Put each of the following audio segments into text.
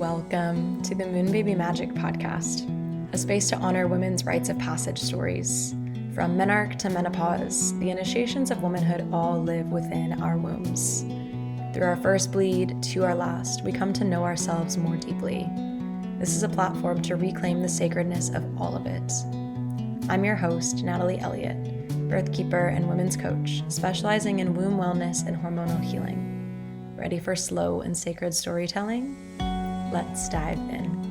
Welcome to the Moon Baby Magic podcast, a space to honor women's rites of passage stories. From menarche to menopause, the initiations of womanhood all live within our wombs. Through our first bleed to our last, we come to know ourselves more deeply. This is a platform to reclaim the sacredness of all of it. I'm your host, Natalie Elliott, birth keeper and women's coach, specializing in womb wellness and hormonal healing. Ready for slow and sacred storytelling? Let's dive in.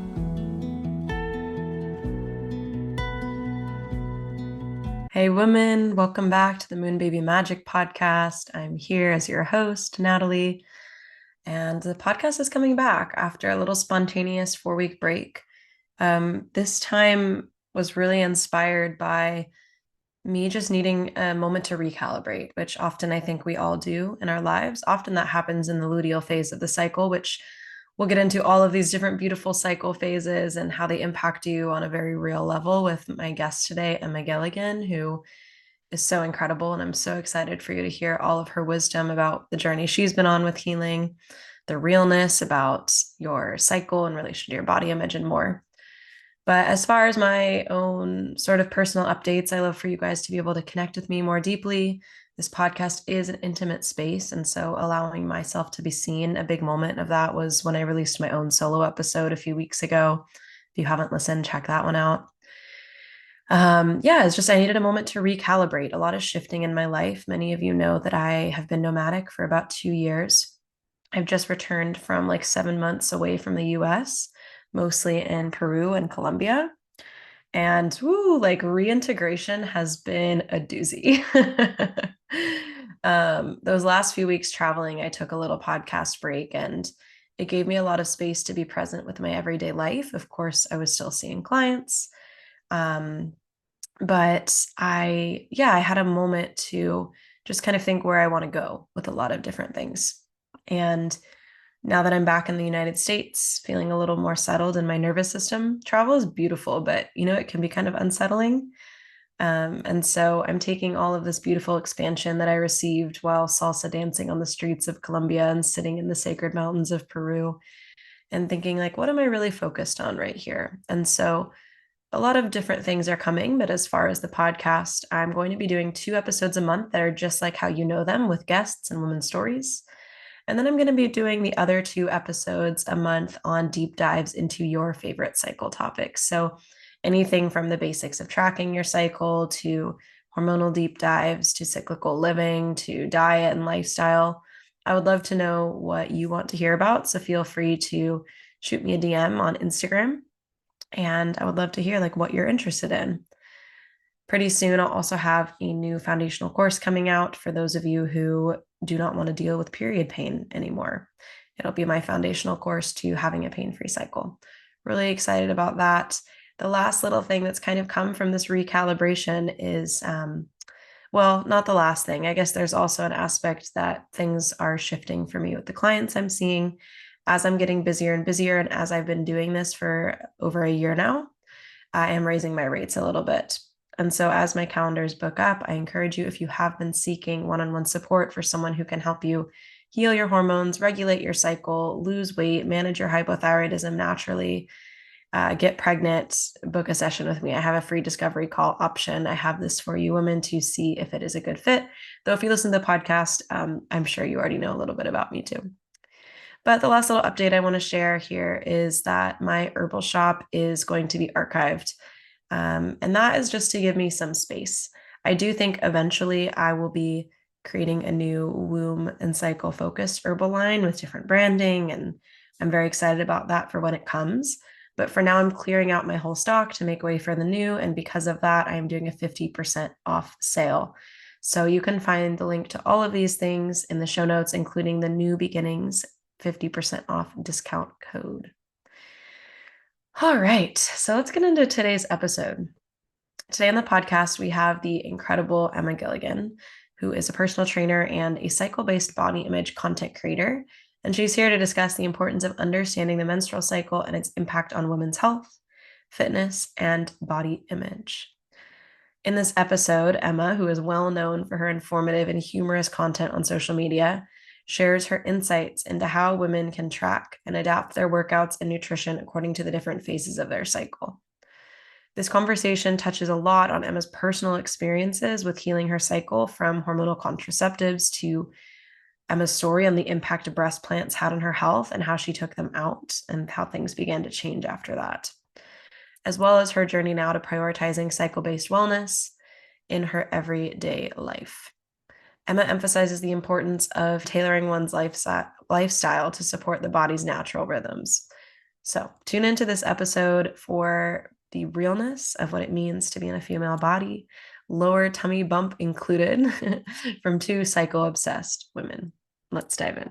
Hey women, welcome back to the Moon Baby Magic podcast. I'm here as your host, Natalie, and the podcast is coming back after a little spontaneous 4-week break. This time was really inspired by me just needing a moment to recalibrate, which often I think we all do in our lives. Often that happens in the luteal phase of the cycle, which we'll get into all of these different beautiful cycle phases and how they impact you on a very real level with my guest today, Emma Gilligan, who is so incredible. And I'm so excited for you to hear all of her wisdom about the journey she's been on with healing, the realness about your cycle in relation to your body image and more. But as far as my own sort of personal updates, I love for you guys to be able to connect with me more deeply. This podcast is an intimate space, and so allowing myself to be seen, a big moment of that was when I released my own solo episode a few weeks ago. If you haven't listened, check that one out. It's just I needed a moment to recalibrate. A lot of shifting in my life. Many of you know that I have been nomadic for about 2 years. I've just returned from like 7 months away from the US, mostly in Peru and Colombia. And reintegration has been a doozy. Those last few weeks traveling, I took a little podcast break and it gave me a lot of space to be present with my everyday life. Of course, I was still seeing clients. But I had a moment to just kind of think where I want to go with a lot of different things. And now that I'm back in the United States, feeling a little more settled in my nervous system, travel is beautiful, but it can be kind of unsettling. And so I'm taking all of this beautiful expansion that I received while salsa dancing on the streets of Colombia and sitting in the sacred mountains of Peru and thinking like, what am I really focused on right here? And so a lot of different things are coming, but as far as the podcast, I'm going to be doing 2 episodes a month that are just like how you know them, with guests and women's stories. And then I'm going to be doing the other 2 episodes a month on deep dives into your favorite cycle topics. So anything from the basics of tracking your cycle to hormonal deep dives to cyclical living to diet and lifestyle. I would love to know what you want to hear about. So feel free to shoot me a DM on Instagram. And I would love to hear like what you're interested in. Pretty soon, I'll also have a new foundational course coming out for those of you who do not want to deal with period pain anymore. It'll be my foundational course to having a pain-free cycle. Really excited about that. The last little thing that's kind of come from this recalibration is, not the last thing. I guess there's also an aspect that things are shifting for me with the clients I'm seeing as I'm getting busier and busier. And as I've been doing this for over a year now, I am raising my rates a little bit. And so as my calendars book up, I encourage you, if you have been seeking one-on-one support for someone who can help you heal your hormones, regulate your cycle, lose weight, manage your hypothyroidism naturally, get pregnant, book a session with me. I have a free discovery call option. I have this for you women to see if it is a good fit. Though if you listen to the podcast, I'm sure you already know a little bit about me too. But the last little update I want to share here is that my herbal shop is going to be archived. And that is just to give me some space. I do think eventually I will be creating a new womb and cycle focused herbal line with different branding. And I'm very excited about that for when it comes. But for now, I'm clearing out my whole stock to make way for the new. And because of that, I'm doing a 50% off sale. So you can find the link to all of these things in the show notes, including the New Beginnings 50% off discount code. All right, so let's get into today's episode. Today on the podcast, we have the incredible Emma Gilligan, who is a personal trainer and a cycle-based body image content creator. And she's here to discuss the importance of understanding the menstrual cycle and its impact on women's health, fitness, and body image. In this episode, Emma, who is well known for her informative and humorous content on social media, shares her insights into how women can track and adapt their workouts and nutrition according to the different phases of their cycle. This conversation touches a lot on Emma's personal experiences with healing her cycle, from hormonal contraceptives to Emma's story on the impact breast plants had on her health and how she took them out and how things began to change after that, as well as her journey now to prioritizing cycle-based wellness in her everyday life. Emma emphasizes the importance of tailoring one's lifestyle to support the body's natural rhythms. So tune into this episode for the realness of what it means to be in a female body, lower tummy bump included, from two cycle-obsessed women. Let's dive in.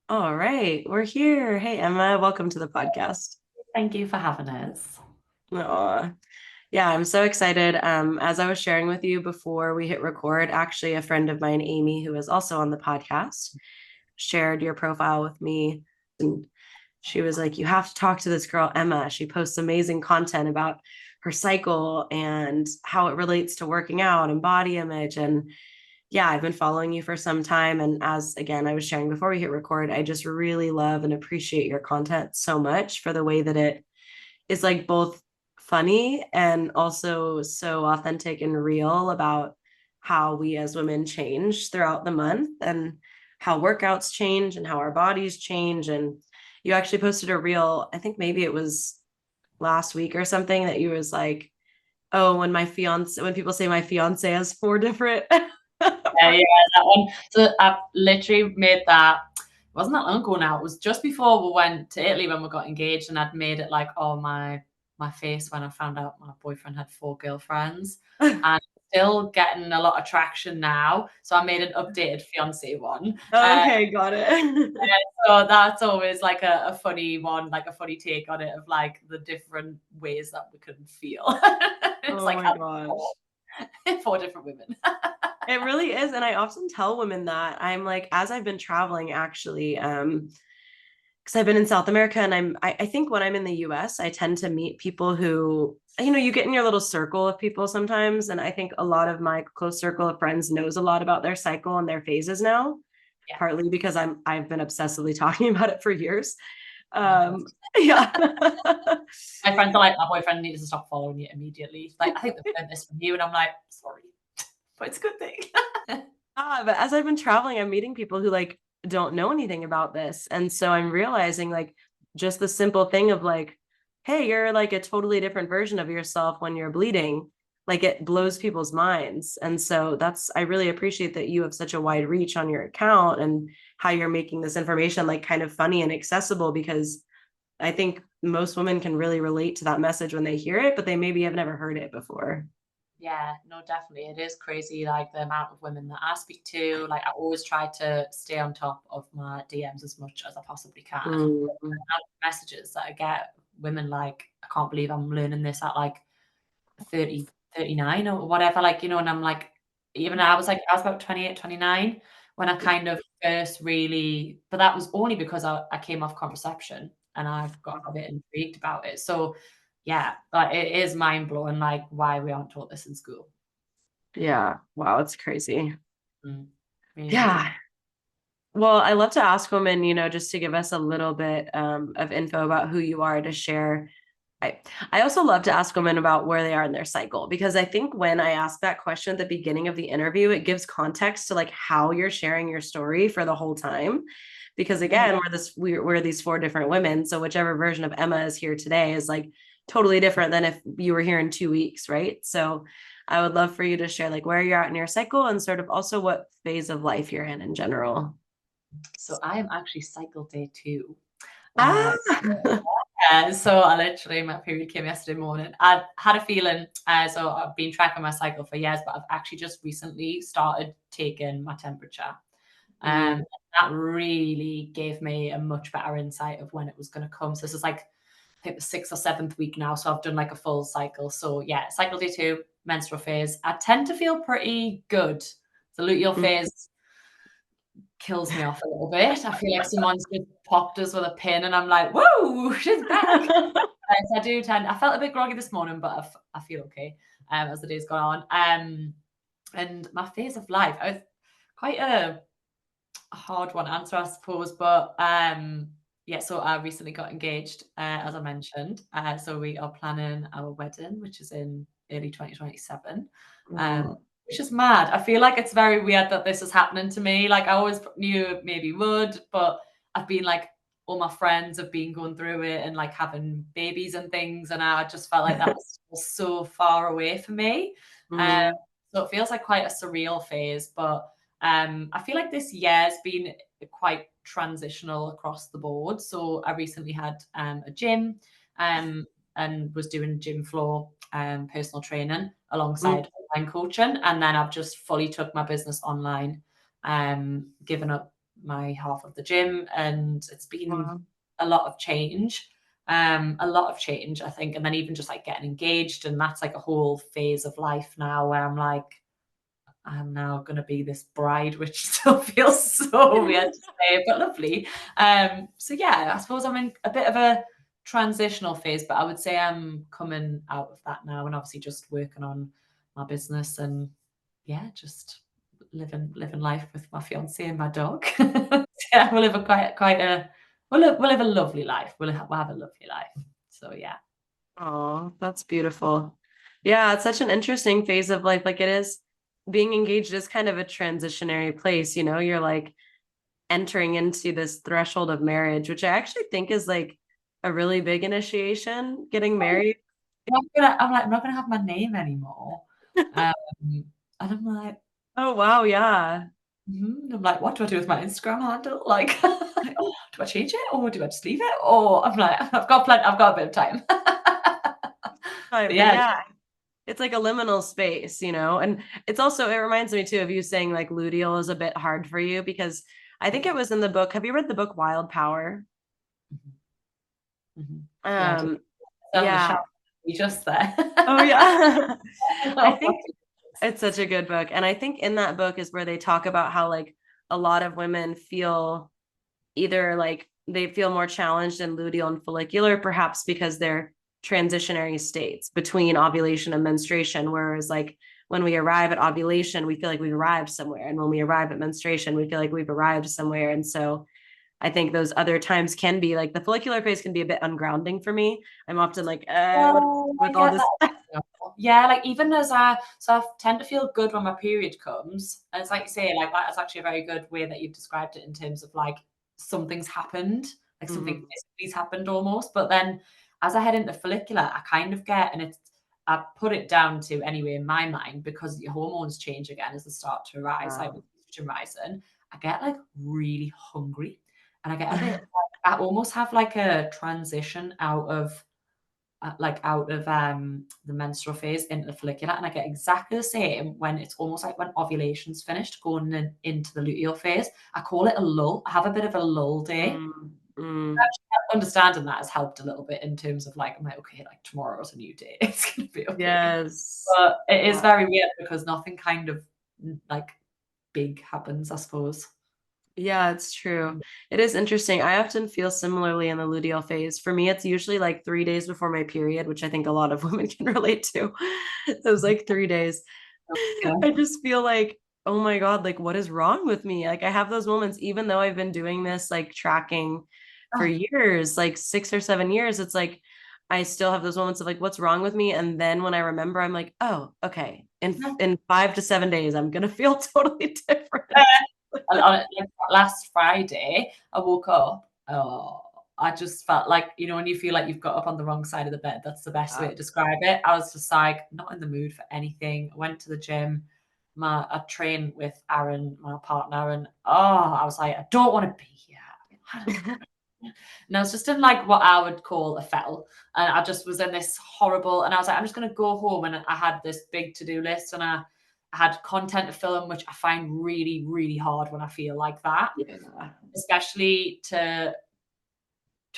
All right, we're here. Hey, Emma, welcome to the podcast. Thank you for having us. Aww. Yeah, I'm so excited. As I was sharing with you before we hit record, actually, a friend of mine, Amy, who is also on the podcast, shared your profile with me. And she was like, you have to talk to this girl, Emma. She posts amazing content about her cycle and how it relates to working out and body image. And yeah, I've been following you for some time. And as again, I was sharing before we hit record, I just really love and appreciate your content so much for the way that it is like both funny and also so authentic and real about how we as women change throughout the month and how workouts change and how our bodies change. And you actually posted a reel, I think maybe it was last week or something, that you was like, oh, when people say my fiance has 4 different Yeah, that one. So I've literally made that. It wasn't that long ago now. It was just before we went to Italy when we got engaged, and I'd made it like, oh, my face when I found out my boyfriend had 4 girlfriends, and still getting a lot of traction now. So I made an updated fiance one. Okay, got it. So that's always like a funny one, like a funny take on it of like the different ways that we can feel. It's Oh like my gosh. 4 different women. It really is. And I often tell women that. I'm like, as I've been traveling, actually, because I've been in South America, and I think when I'm in the US, I tend to meet people who, you get in your little circle of people sometimes. And I think a lot of my close circle of friends knows a lot about their cycle and their phases now, Yeah. partly because I've been obsessively talking about it for years. Yeah. My friends are like, my boyfriend needs to stop following you immediately. Like, I think they've learned this from you. And I'm like, sorry, but it's a good thing. But as I've been traveling, I'm meeting people who like don't know anything about this. And so I'm realizing like just the simple thing of like, hey, you're like a totally different version of yourself when you're bleeding. Like it blows people's minds. And so I really appreciate that you have such a wide reach on your account and how you're making this information like kind of funny and accessible, because I think most women can really relate to that message when they hear it, but they maybe have never heard it before. Yeah, no, definitely. It is crazy, like the amount of women that I speak to. Like, I always try to stay on top of my DMs as much as I possibly can. Mm. The amount of messages that I get, women like, I can't believe I'm learning this at like 30, 39 or whatever, like, and I'm like, even I was about 28, 29 when I kind of first really, but that was only because I came off contraception and I got a bit intrigued about it. So yeah, but it is mind blowing, like why we aren't taught this in school. Yeah. Wow. It's crazy. Really Yeah. Well, I love to ask women, just to give us a little bit of info about who you are to share. I also love to ask women about where they are in their cycle, because I think when I ask that question at the beginning of the interview, it gives context to like how you're sharing your story for the whole time. Because again, we're these 4 different women. So whichever version of Emma is here today is like totally different than if you were here in 2 weeks, right? So I would love for you to share like where you're at in your cycle and sort of also what phase of life you're in general. So I am actually cycle day 2. Ah. So my period came yesterday morning. I had a feeling, so I've been tracking my cycle for years, but I've actually just recently started taking my temperature. That really gave me a much better insight of when it was going to come. So this is like, I think the 6th or 7th week now. So I've done like a full cycle. So yeah, cycle day 2, menstrual phase. I tend to feel pretty good. The luteal phase kills me off a little bit. I feel like someone's just popped us with a pin and I'm like, whoa, she's back. So I felt a bit groggy this morning, but I feel okay as the day's gone on. And my phase of life, I was quite a hard one to answer, I suppose. But yeah, so I recently got engaged, as I mentioned. So we are planning our wedding, which is in early 2027. Oh, Which is mad. I feel like it's very weird that this is happening to me. Like I always knew it maybe would, but I've been like all my friends have been going through it and like having babies and things, and I just felt like that was so far away for me. Um, mm, so it feels like quite a surreal phase, but I feel like this year's been quite transitional across the board. So I recently had a gym um, and was doing gym floor personal training mm, alongside online coaching. And then I've just fully took my business online, given up my half of the gym. And it's been wow. a lot of change. A lot of change, I think. And then even just like getting engaged, and that's like a whole phase of life now where I'm like, I'm now going to be this bride, which still feels so weird to say, but lovely. So yeah, I suppose I'm in a bit of a transitional phase, but I would say I'm coming out of that now, and obviously just working on my business and yeah, just living life with my fiance and my dog. Yeah, we'll live a quite a we'll live a lovely life. We'll have a lovely life. So yeah. Oh, that's beautiful. Yeah, it's such an interesting phase of life. Like it is being engaged is kind of a transitionary place, you know, you're like entering into this threshold of marriage, which I actually think is like a really big initiation, getting married. I'm like, I'm not gonna have my name anymore. Um, and I'm like, Oh, wow. Yeah. I'm like, what do I do with my Instagram handle? Like, oh, do I change it or do I just leave it? Or I'm like, I've got a bit of time. But Fine. But yeah, yeah, it's like a liminal space, you know? And it's also, it reminds me too of you saying like luteal is a bit hard for you because I think it yeah. was in the book. Have you read the book Wild Power? Mhm, mhm. Yeah, just Um, having a shout yeah. you just there. Oh, yeah. I Oh my think it's such a good book. And I think in that book is where they talk about how like a lot of women feel either like they feel more challenged in luteal and follicular, perhaps because they're transitionary states between ovulation and menstruation. Whereas like when we arrive at ovulation, we feel like we've arrived somewhere. And when we arrive at menstruation, we feel like we've arrived somewhere. And so I think those other times can be like the follicular phase can be a bit ungrounding for me. I'm often like, Oh, I with all get this. that. Yeah, like even as I tend to feel good when my period comes. And it's like you say, like that's actually a very good way that you've described it in terms of like something's happened, like something Mhm. physically's happened almost. But then as I head into follicular, I kind of get, and it's I put it down to anyway in my mind because your hormones change again as they start to rise, like with estrogen rising. I get like really hungry and I get a bit I almost have like a transition out of the menstrual phase into the follicular, and I get exactly the same when it's almost like when ovulation's finished, going into the luteal phase. I call it a lull. I have a bit of a lull day. Mm, mm. Actually, understanding that has helped a little bit in terms of like, I'm like, okay, like tomorrow's a new day. It's gonna be okay. Yes. But it is Yeah. very weird because nothing kind of like big happens, I suppose. Yeah, it's true. It is interesting. I often feel similarly in the luteal phase. For me, it's usually like 3 days before my period, which I think a lot of women can relate to. Those like 3 days. Yeah. I just feel like, oh my God, like what is wrong with me? Like I have those moments, even though I've been doing this like tracking for Ah, years, like 6 or 7 years, it's like I still have those moments of like, what's wrong with me? And then when I remember, I'm like, oh, okay. yeah. In 5 to 7 days, I'm gonna feel totally Uh, different. like, last Friday, I woke up. Oh, I just felt like, when you feel like you've got up on the wrong side of the bed, that's the best way Yeah. to describe it. I was just like not in the mood for anything. I went to the gym. I trained with Aaron, my partner, and I was like, I don't want to be here. I don't And I was just in like what I would call a fettle. And I just was in this horrible, and I was like, I'm just going to go home. And I had this big to do list, and I had content to film, which I find really, really hard when I feel like that, Yeah. especially to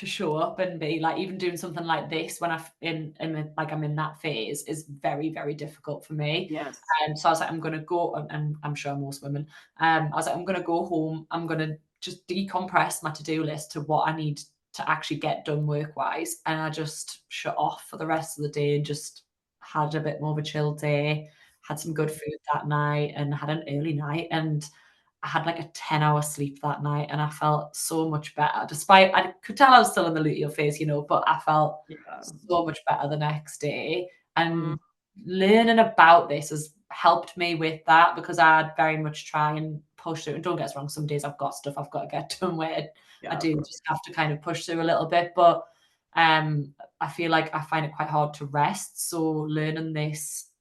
show up and be like, even doing something like this when like I'm in that phase is very, very difficult for me. Yes. So I was like, I'm gonna go, and I'm sure most women, I was like, I'm gonna go home, I'm gonna just decompress my to-do list to what I need to actually get done work-wise. And I just shut off for the rest of the day and just had a bit more of a chill day, had some good food that night and had an early night, and I had like a 10-hour sleep that night, and I felt so much better. Despite I could tell I was still in the luteal phase, but I felt Yeah. so much better the next day. Mm, And learning about this has helped me with that because I'd very much try and push through. And don't get us wrong, some days I've got stuff I've got to get done where I yeah. do just have to kind of push through a little bit. But I feel like I find it quite hard to rest. So learning this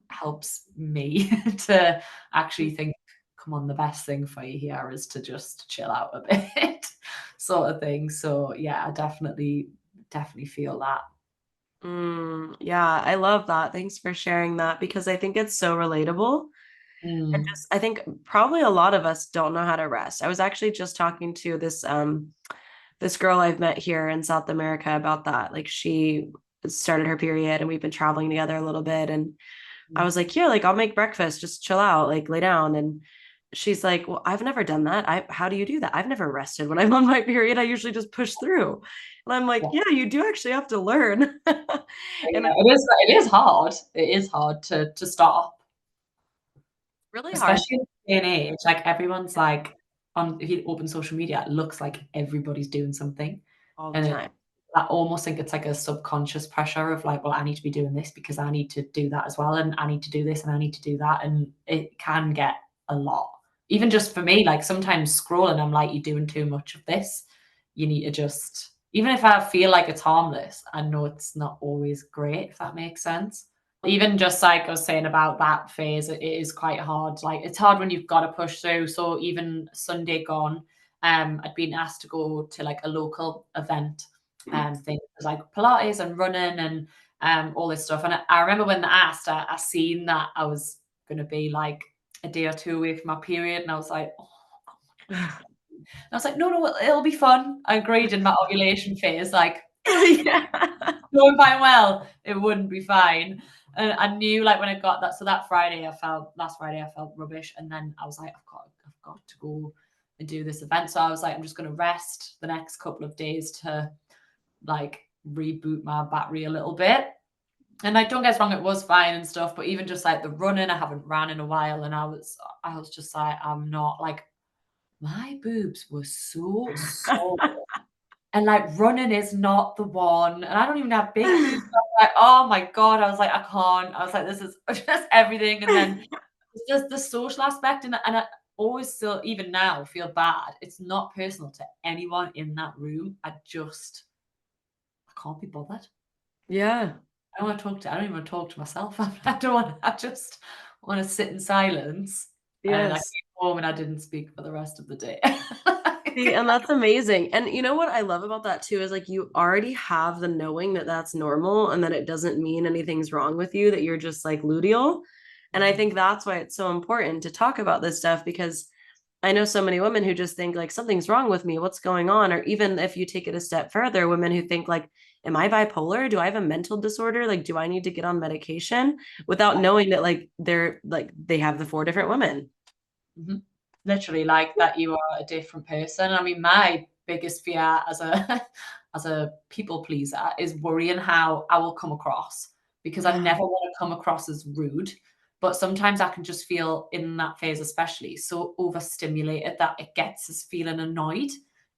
helps me to actually think, come on, the best thing for you here is to just chill out a bit, sort of thing. So yeah, I definitely feel that. Yeah, I love that. Thanks for sharing that because I think it's so relatable. And Mm. just, I think probably a lot of us don't know how to rest. I was actually just talking to this girl I've met here in South America about that. Like she started her period and we've been traveling together a little bit. And I was like, here, like I'll make breakfast, just chill out, like lay down. And she's like, well, I've never done that. How do you do that? I've never rested when I'm on my period. I usually just push through. And I'm like, Yeah. yeah, you do actually have to learn. And Yeah, it is hard. It is hard to stop, really hard especially in this day and age. Like everyone's like if you open social media, it looks like everybody's doing something. all the And time. I almost think it's like a subconscious pressure of like, well, I need to be doing this because I need to do that as well, and I need to do this and I need to do that, and it can get a lot. Even just for me, like sometimes scrolling, I'm like, you're doing too much of this. You need to just, even if I feel like it's harmless, I know it's not always great, if that makes sense. Even just like I was saying about that phase, it is quite hard. Like it's hard when you've got to push through. So even Sunday gone, I'd been asked to go to like a local event things like Pilates and running and all this stuff. And I remember when they asked, I seen that I was going to be like a day or two away from my period, and I was like, oh God, what do I do? And I was like, no, no, it'll be fun. I agreed in my ovulation phase, like Yeah. going fine well, it wouldn't be fine. And I knew like when I got that, so that Friday last Friday I felt rubbish, and then I was like, I've got to go and do this event. So I was like, I'm just going to rest the next couple of days to like reboot my battery a little bit. And like, don't get us wrong, it was fine and stuff, but even just like the running, I haven't ran in a while, and I was just like, I'm not like my boobs were so sore. And like running is not the one. And I don't even have big boobs. I was like, oh my God. I was like, I can't. I was like, this is just everything. And then it's just the social aspect. And I always still, even now, feel bad. It's not personal to anyone in that room. I can't be bothered. Yeah. I don't even want to talk to myself. I just want to sit in silence. And I came Yes. home and I didn't speak for the rest of the day. See, and that's amazing. And you know what I love about that too is like you already have the knowing that that's normal and that it doesn't mean anything's wrong with you, that you're just like luteal. And I think that's why it's so important to talk about this stuff because I know so many women who just think like something's wrong with me, what's going on? Or even if you take it a step further, women who think like, am I bipolar? Do I have a mental disorder? Like, do I need to get on medication without Yeah. knowing that like they have the four different women? Mhm. Literally like that you are a different person. I mean, my biggest fear as a as a people pleaser is worrying how I will come across because I Yeah. never want to come across as rude. But sometimes I can just feel in that phase, especially so overstimulated that it gets us feeling annoyed.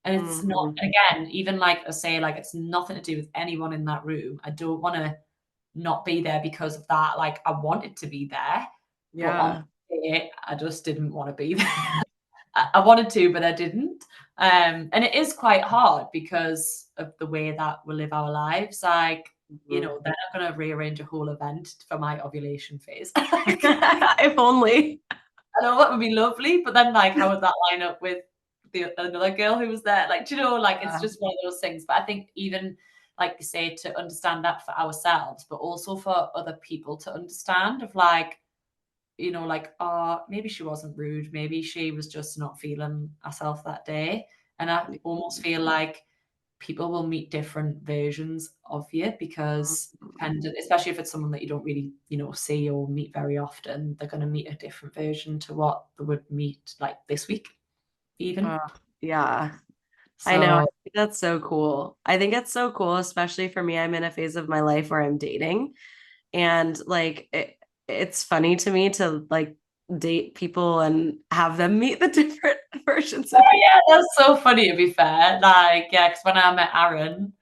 And it's not, Mhm. and again, even like I say, like it's nothing to do with anyone in that room. I don't want to not be there because of that. Like I wanted to be there, but on Yeah. the day, I just didn't want to be there. I wanted to, but I didn't. And it is quite hard because of the way that we live our lives. Like, Mhm. they're not going to rearrange a whole event for my ovulation phase. Like, If only. I know that would be lovely, but then like, how would that line up with another girl who was there? Like, do you know, like it's Yeah. just one of those things. But I think even like you say, to understand that for ourselves, but also for other people to understand of like, like, oh, maybe she wasn't rude. Maybe she was just not feeling herself that day. And I almost feel like people will meet different versions of you because dependent, especially if it's someone that you don't really, see or meet very often, they're going to meet a different version to what they would meet like this week, even. Uh, yeah. I know. I So, think that's so cool. I think it's so cool, especially for me. I'm in a phase of my life where I'm dating. And like it's funny to me to like date people and have them meet the different versions Oh of you. yeah, that's so funny to be fair. Like, yeah, because when I met Aaron,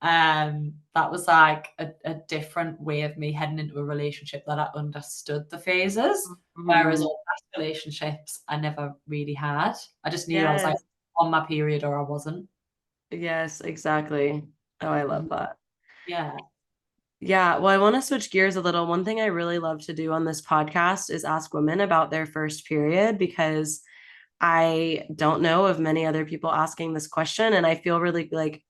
that was like a different way of me heading into a relationship that I understood the phases. Whereas Mhm. all past relationships I never really had. I just knew I was like Yes, on my period or I wasn't. yes, exactly. Oh, I love Mhm. that. Yeah. Yeah, well, I want to switch gears a little. One thing I really love to do on this podcast is ask women about their first period because I don't know of many other people asking this question. And I feel really like,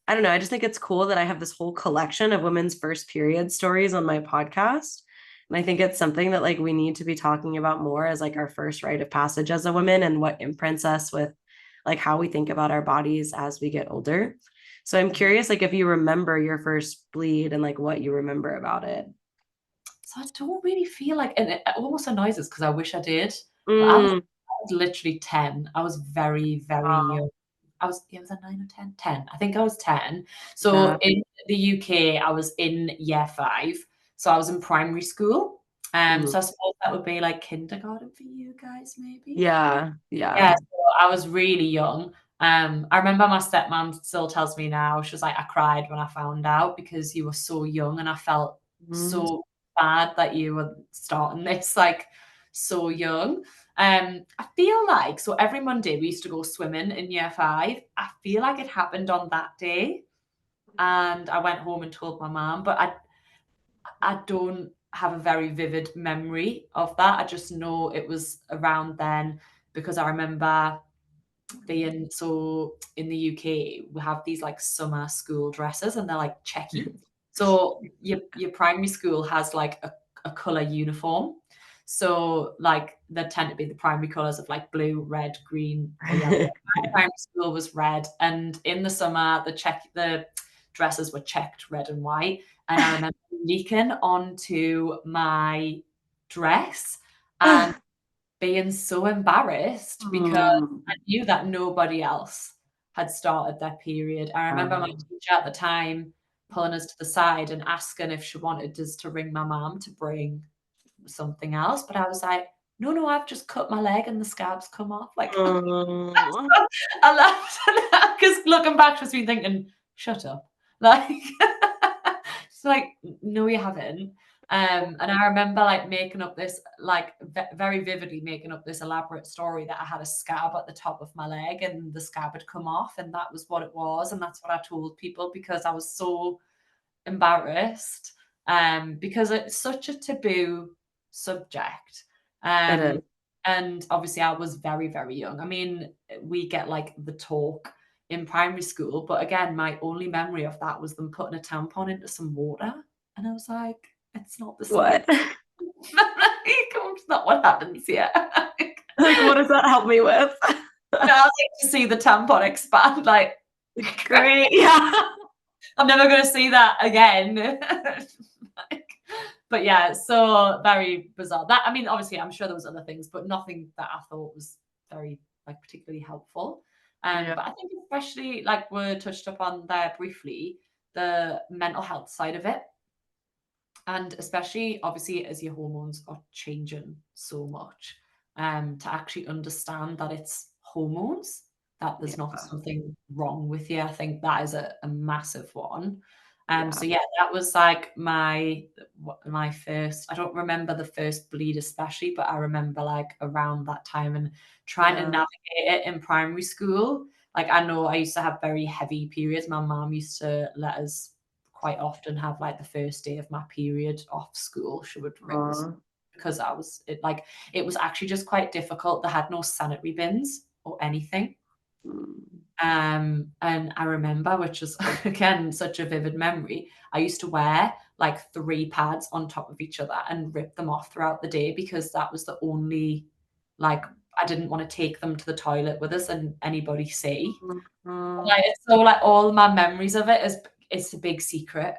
I don't know, I just think it's cool that I have this whole collection of women's first period stories on my podcast. And I think it's something that like we need to be talking about more as like our first rite of passage as a woman and what imprints us with like how we think about our bodies as we get older. So I'm Mhm. curious, like if you remember your first bleed and like what you remember about it. So I don't really feel like, and it almost annoys us because I wish I did, but Mm, I was literally 10. I was very, very wow. young. I was, yeah, was I 9 or 10? 10. I think I was 10. Yeah. So in the UK, I was in year 5. So I was in primary school. Mm, So I suppose that would be like kindergarten for you guys, maybe. yeah. Yeah, Yeah. so I was really young. I remember my stepmom still tells me now, she was like, I cried when I found out because you were so young and I felt Mm, so bad that you were starting this like so young. I feel like so every Monday we used to go swimming in year 5. I feel like it happened on that day and I went home and told my mom, but I don't have a very vivid memory of that. I just know it was around then because I remember being so in the UK, we have these like summer school dresses and they're like checky. So your primary school has like a color uniform. So like there tend to be the primary colors of like blue, red, green, or yellow. My primary school was red, and in the summer the dresses were checked red and white. And I remember leaking onto my dress and being so embarrassed because Mm, I knew that nobody else had started their period. I remember my teacher at the time pulling us to the side and asking if she wanted us to ring my mum to bring something else. But I was like, no, no, I've just cut my leg and the scabs come off. Like, mm. I laughed because looking back, just been thinking, shut up. Like, it's like, no, you haven't. And I remember like making up this, like very vividly making up this elaborate story that I had a scab at the top of my leg and the scab had come off, and that was what it was. And that's what I told people because I was so embarrassed because it's such a taboo subject. It is. Um, and obviously, I was very, very young. I mean, we get like the talk in primary school, but again, my only memory of that was them putting a tampon into some water. And I was like, it's not the same. What? It's not what happens here. Like, what does that help me with? And I was like to see the tampon expand, like, Great. Yeah. I'm never going to see that again. Like, but yeah, so very bizarre. That I mean, obviously, I'm sure there was other things, but nothing that I thought was very like particularly helpful. Yeah. But I think especially like we touched upon there briefly, the mental health side of it, and especially obviously as your hormones are changing so much, to actually understand that it's hormones, that there's not Yeah. something wrong with you. I think that is a massive one. Yeah. So yeah, that was like my first. I don't remember the first bleed especially, but I remember like around that time and trying to Yeah. navigate it in primary school. Like I know I used to have very heavy periods. My mom used to let us quite often have like the first day of my period off school. She would ring us Aw. because it was actually just quite difficult. They had no sanitary bins or anything. Mm. And I remember, which is again such a vivid memory, I used to wear like 3 pads on top of each other and rip them off throughout the day because that was the only like I didn't want to take them to the toilet with us and anybody see. Mm. Like it's so like all my memories of it is it's a big secret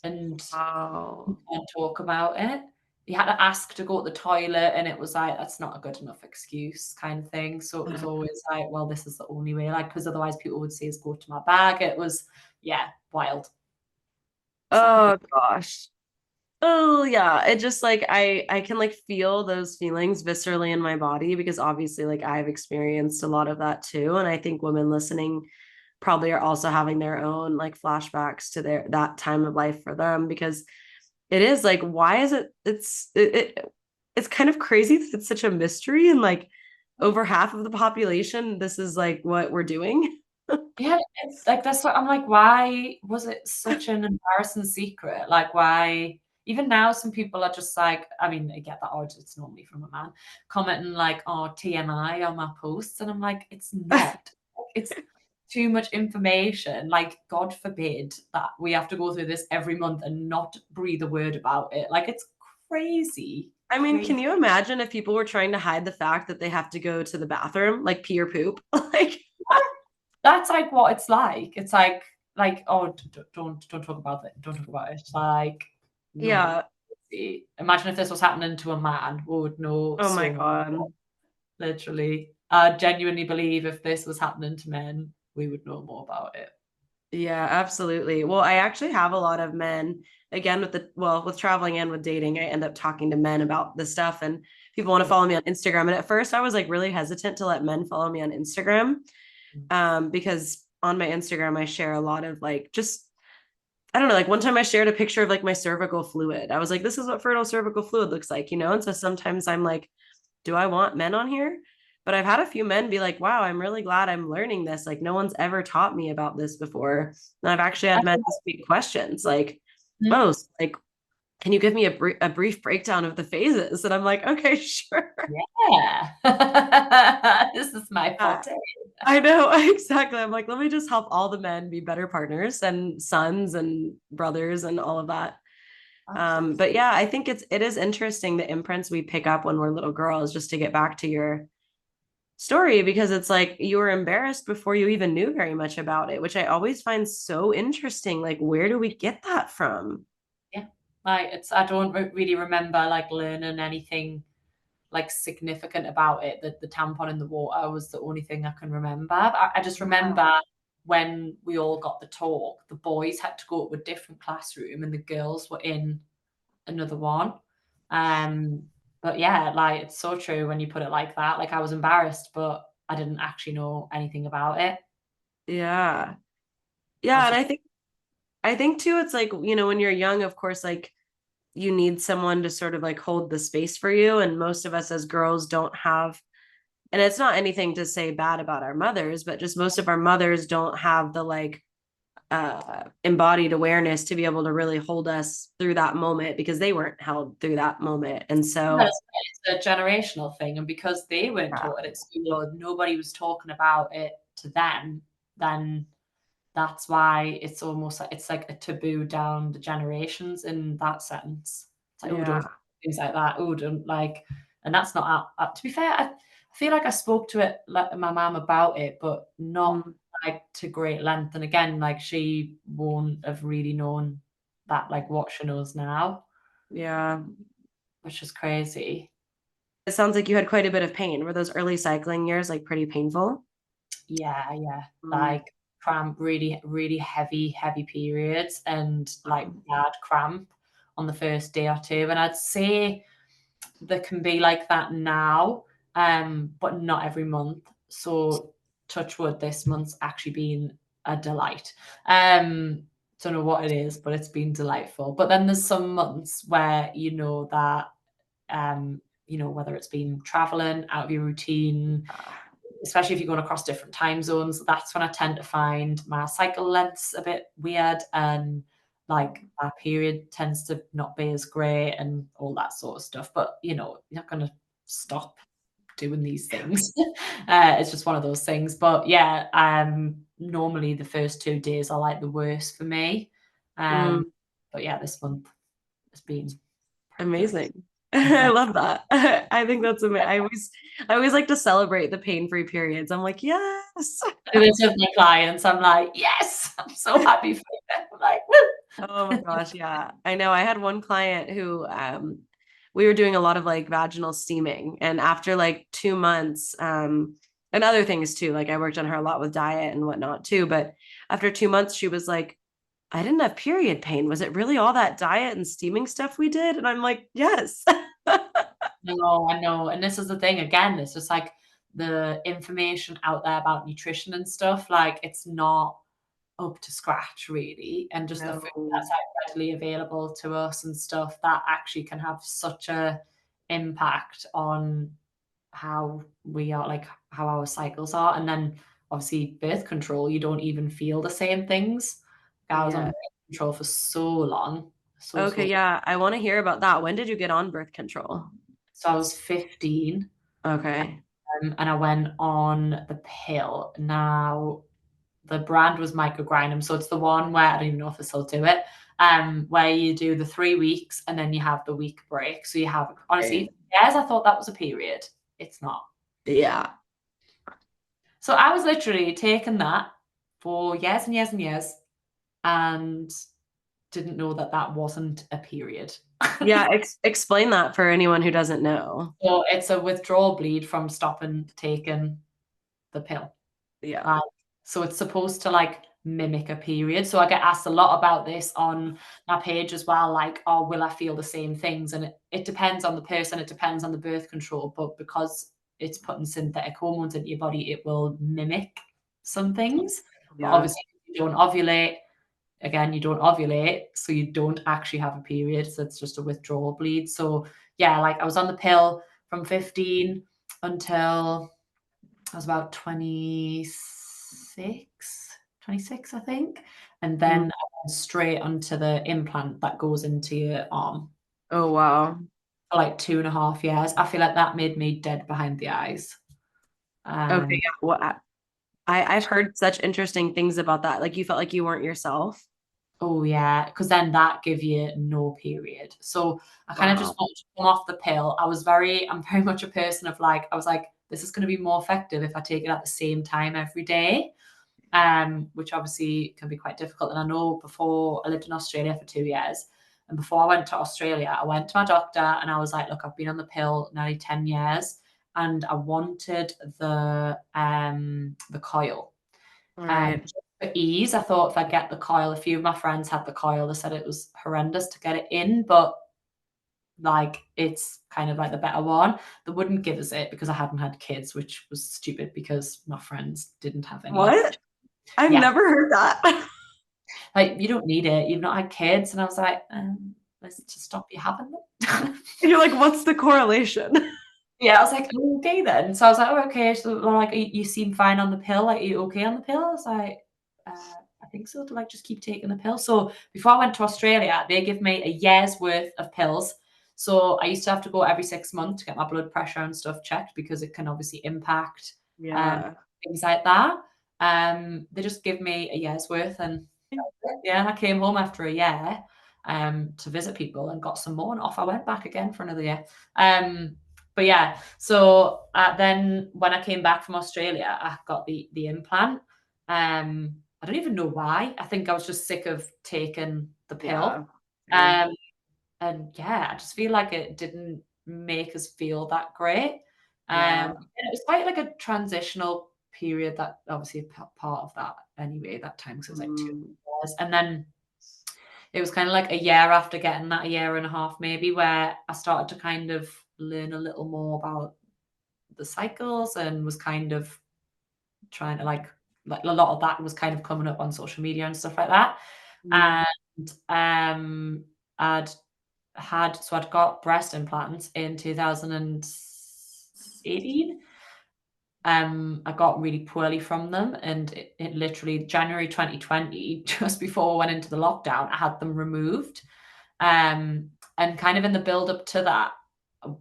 and you Wow. can't talk about it. You had to ask to go to the toilet, and it was like that's not a good enough excuse, kind of thing. So it was always like, well, this is the only way, like, because otherwise people would say, "Is go to my bag." It was, yeah, wild. So Oh gosh. Oh yeah, it just like I can like feel those feelings viscerally in my body because obviously like I've experienced a lot of that too, and I think women listening probably are also having their own like flashbacks to their that time of life for them because it is like why is it's kind of crazy that it's such a mystery and like over half of the population this is like what we're doing. Yeah, it's like that's what I'm like, why was it such an embarrassing secret? Like, why even now some people are just like, I mean, I get that odd, it's normally from a man, commenting like, oh, TMI on my posts. And I'm like, it's not. It's too much information. Like, God forbid that we have to go through this every month and not breathe a word about it. Like, it's crazy. I mean, can Crazy. you imagine if people were trying to hide the fact that they have to go to the bathroom, like pee or poop? Like, That's like what it's like. It's like oh, don't talk about it. Don't talk about it. It's like no. yeah. Imagine if this was happening to a man, we would know Oh my so much more. God. Literally, I genuinely believe if this was happening to men, we would know more about it. Yeah, absolutely. Well, I actually have a lot of men, again, with traveling and with dating, I end up talking to men about this stuff and people want to Yeah. follow me on Instagram. And at first I was like really hesitant to let men follow me on Instagram. Because on my Instagram, I share a lot of like just I don't know, like one time I shared a picture of like my cervical fluid. I was like, this is what fertile cervical fluid looks like, you know? And so sometimes I'm like, do I want men on here? But I've had a few men be like, wow, I'm really glad I'm learning this. Like, no one's ever taught me about this before. And I've actually had men ask me questions like, Mhm. oh, like, can you give me a brief breakdown of the phases? And I'm like, okay, sure. Yeah. This is my Yeah, forte. I know exactly. I'm like, let me just help all the men be better partners and sons and brothers and all of that. Absolutely. But yeah, I think it is interesting the imprints we pick up when we're little girls, just to get back to your story, because it's like you were embarrassed before you even knew very much about it, which I always find so interesting. Like, where do we get that from? Yeah. Like it's I don't really remember like learning anything like significant about it. That the tampon in the water was the only thing I can remember. I just Yeah. remember when we all got the talk, the boys had to go to a different classroom and the girls were in another one. Um, but yeah, like it's so true when you put it like that. Like I was embarrassed, but I didn't actually know anything about it. Yeah. I Yeah. was And just I think too, it's like, when you're young, of course, like you need someone to sort of like hold the space for you. And most of us as girls don't have, and it's not anything to say bad about our mothers, but just most of our mothers don't have the like embodied awareness to be able to really hold us through that moment because they weren't held through that moment. And yeah, so, it's a generational thing, and because they weren't yeah, taught it at school or nobody was talking about it to them, then that's why it's almost like it's like a taboo down the generations in that sense. It's like, oh, don't yeah, things like that. Oh, don't like, and that's not. To be fair, I feel like I spoke to it like my mum about it, but not mm, like to great length. And again, like she won't have really known that like what she knows now, yeah. which is crazy. It sounds like you had quite a bit of pain. Were those early cycling years like pretty painful? Yeah, yeah. Mm, Like cramp, really, really heavy, heavy periods and like wow. bad cramp on the first day or two. And I'd say there can be like that now, but not every month. So touch wood, this month's actually been a delight. Don't know what it is, but it's been delightful. But then there's some months where you know that whether it's been traveling out of your routine, especially if you're going across different time zones, that's when I tend to find my cycle length's a bit weird and like my period tends to not be as great and all that sort of stuff. But you're not going to stop doing these things. It's just one of those things. But yeah, normally the first 2 days are like the worst for me. Um, Mm, but yeah, this month has been pretty good. amazing. I love that. I think that's amazing. I always like to celebrate the pain-free periods. I'm like, yes. Do this with my clients. I'm like, yes, I'm so happy for you. I'm like, Oh my woo. gosh, yeah. I know. I had one client who we were doing a lot of like vaginal steaming, and after like 2 months, and other things too, like I worked on her a lot with diet and whatnot too, but after 2 months she was like, I didn't have period pain. Was it really all that diet and steaming stuff we did? And I'm like, yes. No, I know. And this is the thing again, it's just like the information out there about nutrition and stuff, like it's not up to scratch really. And just the food that's No. like readily available to us and stuff that actually can have such a impact on how we are, like how our cycles are. And then obviously birth control, you don't even feel the same things. I was on Yeah. birth control for so long. Okay, yeah. I want to hear about that. When did you get on birth control? So I was 15. Okay. And I went on the pill. Now, the brand was microgrinum, so it's the one where I don't even know if they still do it, where you do the 3 weeks and then you have the week break. So you have, honestly, Right. yes, I thought that was a period. It's not. Yeah. So I was literally taking that for years and years and years and didn't know that that wasn't a period. Yeah. Explain that for anyone who doesn't know. So it's a withdrawal bleed from stopping taking the pill. Yeah. Like, so it's supposed to like mimic a period. So I get asked a lot about this on my page as well, like, oh, will I feel the same things? And it depends on the person, it depends on the birth control, but because it's putting synthetic hormones into your body, it will mimic some things. But Yeah. obviously, if you don't ovulate, again, you don't ovulate, so you don't actually have a period. So it's just a withdrawal bleed. So yeah, like I was on the pill from 15 until I was about 26, I think. And then Mm. I went straight onto the implant that goes into your arm Oh, wow. for like 2.5 years. I feel like that made me dead behind the eyes. Okay. Um, Yeah. I've heard such interesting things about that. Like you felt like you weren't yourself. oh yeah, because then that give you no period. So I kind of just Wow. wanted to come off the pill. I'm very much a person of like, I was like, this is going to be more effective if I take it at the same time every day. Which obviously can be quite difficult. And I know before I lived in Australia for 2 years, and before I went to Australia, I went to my doctor and I was like, look, I've been on the pill nearly 10 years and I wanted the coil. All right. Just for ease, I thought if I get the coil, a few of my friends had the coil, they said it was horrendous to get it in, but like it's kind of like the better one. They wouldn't give us it because I hadn't had kids, which was stupid because my friends didn't have any. What? I've Yeah, never heard that. like, "You don't need it, you've not had kids," and I was like, "Let's just stop you having them." And you're like, what's the correlation? Yeah, I was like, "Oh, okay then." So I was like, "Oh, okay." So they're like, you seem fine on the pill, like, are you okay on the pill?" I was like, I think so." To like, "Just keep taking the pill." So before I went to Australia, they give me a year's worth of pills. So I used to have to go every 6 months to get my blood pressure and stuff checked because it can obviously impact, um, Yeah. things like that. They just give me a year's worth and yeah, and I came home after a year, to visit people and got some more, and off I went back again for another year. But yeah, so then when I came back from Australia, I got the implant. I don't even know why. I think I was just sick of taking the pill. Yeah. Fair. Um, and yeah, I just feel like it didn't make us feel that great. Yeah. And it was quite like a transitional period that obviously part of that anyway, that time, because it was like two Mm. years. And then it was kind of like a year after getting that, a year and a half maybe, where I started to kind of learn a little more about the cycles and was kind of trying to like a lot of that was kind of coming up on social media and stuff like that. Mm. And I'd I'd got breast implants in 2018. I got really poorly from them, and it literally January 2020, just before we went into the lockdown, I had them removed. And kind of in the build up to that,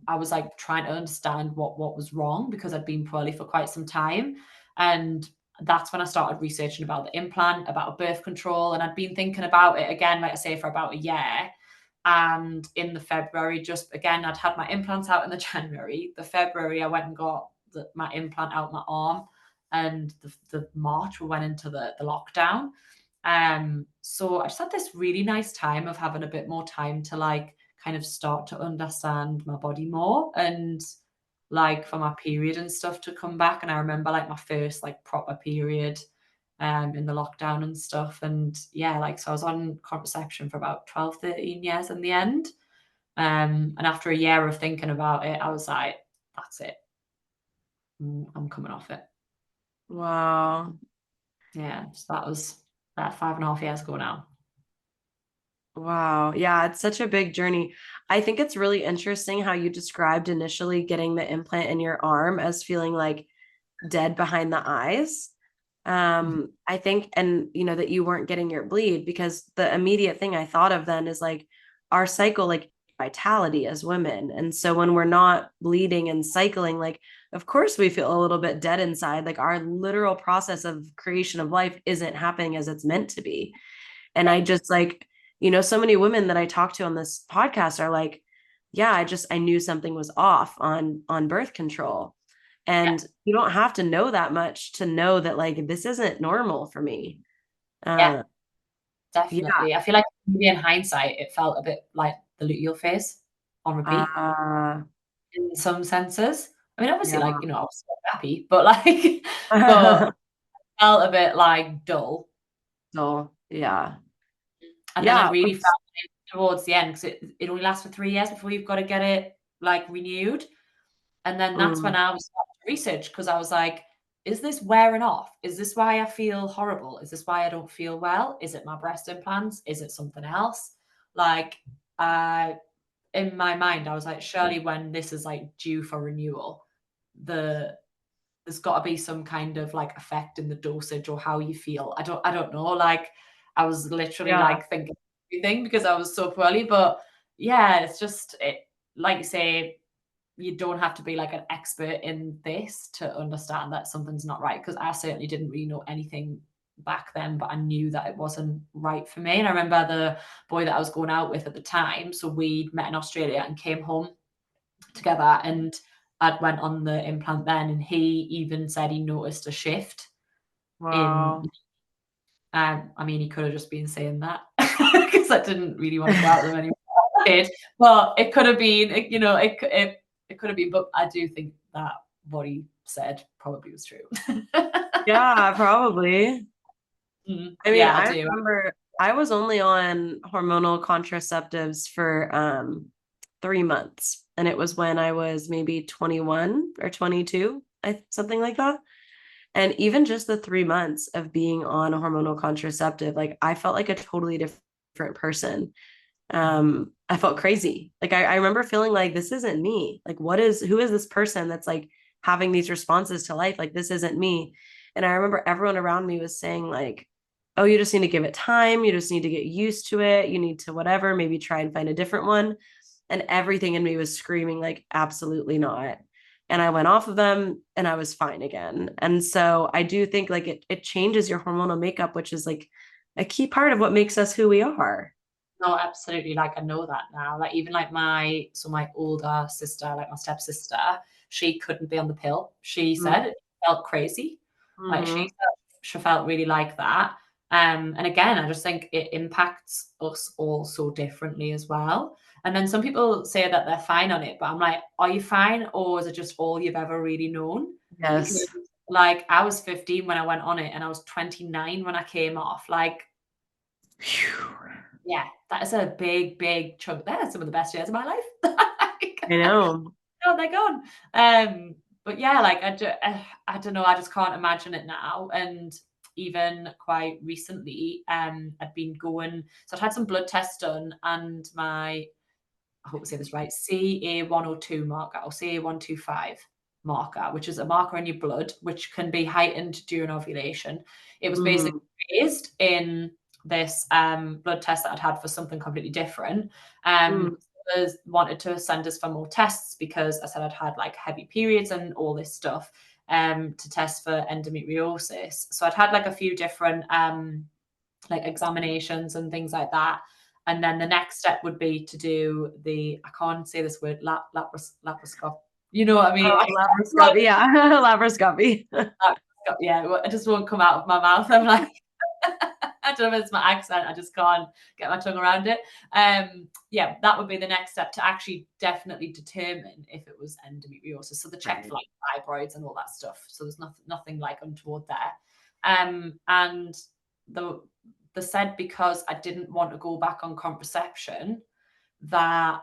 I was like trying to understand what was wrong because I'd been poorly for quite some time. And that's when I started researching about the implant, about birth control, and I'd been thinking about it again, like I say, for about a year. And in the February, just again, I'd had my implants out in the January. The February, I went and got my implant out my arm, and the March we went into the lockdown. So I just had this really nice time of having a bit more time to like kind of start to understand my body more and like for my period and stuff to come back. And I remember like my first like proper period. in the lockdown and stuff. And yeah, like, so I was on contraception for about 12, 13 years in the end. And after a year of thinking about it, I was like, that's it. I'm coming off it. Wow. Yeah, so that was 5.5 years ago now. Wow. Yeah, it's such a big journey. I think it's really interesting how you described initially getting the implant in your arm as feeling like dead behind the eyes. I think, and you know, that you weren't getting your bleed, because the immediate thing I thought of then is like our cycle, like vitality as women. And so when we're not bleeding and cycling, like, of course we feel a little bit dead inside. Like our literal process of creation of life isn't happening as it's meant to be. And I just like, you know, so many women that I talk to on this podcast are like, yeah, I knew something was off on birth control. Yeah, And you don't have to know that much to know that like this isn't normal for me. yeah, Yeah. definitely. I feel like maybe in hindsight, it felt a bit like the luteal phase on repeat Uh, in some senses. I mean, obviously, like, yeah. you know, I was so happy, but like, but felt a bit like dull. So yeah. And then I Yeah. really felt it towards the end, because it only lasts for 3 years before you've got to get it like renewed. And then that's when Mm, I was starting to research, because I was like, is this wearing off? Is this why I feel horrible? Is this why I don't feel well? Is it my breast implants? Is it something else? Like, in my mind, I was like, surely when this is like due for renewal, there's got to be some kind of like effect in the dosage or how you feel. I don't know. Like, I was literally yeah. like thinking everything because I was so poorly. But yeah, it's just it, like you say, you don't have to be like an expert in this to understand that something's not right. Because I certainly didn't really know anything back then, but I knew that it wasn't right for me. And I remember the boy that I was going out with at the time. So we met in Australia and came home together, and I went on the implant then, and he even said he noticed a shift in. Wow. I mean, he could have just been saying that because I didn't really want to go out with him anymore. I did, but it could have been, you know, it could have been. But I do think that what he said probably was true. Yeah, probably. I mean, Yeah, I I do. remember I was only on hormonal contraceptives for 3 months. And it was when I was maybe 21 or 22, something like that. And even just the 3 months of being on a hormonal contraceptive, like I felt like a totally different person. I felt crazy. Like I remember feeling like this isn't me. Like who is this person that's like having these responses to life? Like this isn't me. And I remember everyone around me was saying like, oh, you just need to give it time. You just need to get used to it. You need to whatever, maybe try and find a different one. And everything in me was screaming like, absolutely not. And I went off of them and I was fine again. And so I do think like it changes your hormonal makeup, which is like a key part of what makes us who we are. No, absolutely. Like, I know that now. Like, even like my older sister, like my stepsister, she couldn't be on the pill. She said it felt crazy. Like Mm-hmm. she felt really like that. And again, I just think it impacts us all so differently as well. And then some people say that they're fine on it, but I'm like, are you fine, or is it just all you've ever really known? Because Yes. like I was 15 when I went on it, and I was 29 when I came off. Like, Phew. yeah, that is a big, big chunk. They're some of the best years of my life. Like, I know. oh, they're gone. But yeah, like I don't know. I just can't imagine it now. And even quite recently, I'd been going. So I'd had some blood tests done, and my, I hope I say this right, CA102 marker or CA125 marker, which is a marker in your blood, which can be heightened during ovulation. It was basically Mm-hmm. raised in this blood test that I'd had for something completely different. Wanted to send us for more tests because I said I'd had like heavy periods and all this stuff to test for endometriosis. So I'd had like a few different like examinations and things like that. And then the next step would be to do the, I can't say this word, laparoscopy. You know what I mean? Oh, laparoscopy. Yeah. Laparoscopy. Yeah, it just won't come out of my mouth. I'm like, I don't know if it's my accent. I just can't get my tongue around it. Yeah, that would be the next step to actually definitely determine if it was endometriosis. So the check Right. for like fibroids and all that stuff. So there's nothing like untoward there. And they said because I didn't want to go back on contraception, that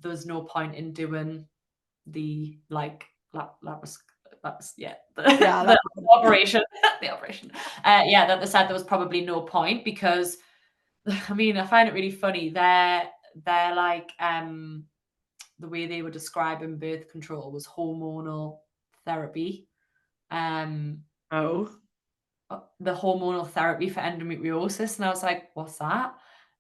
there's no point in doing the like the operation. The operation. That they said there was probably no point because, I mean, I find it really funny. They're like the way they were describing birth control was hormonal therapy. The hormonal therapy for endometriosis, and I was like, what's that?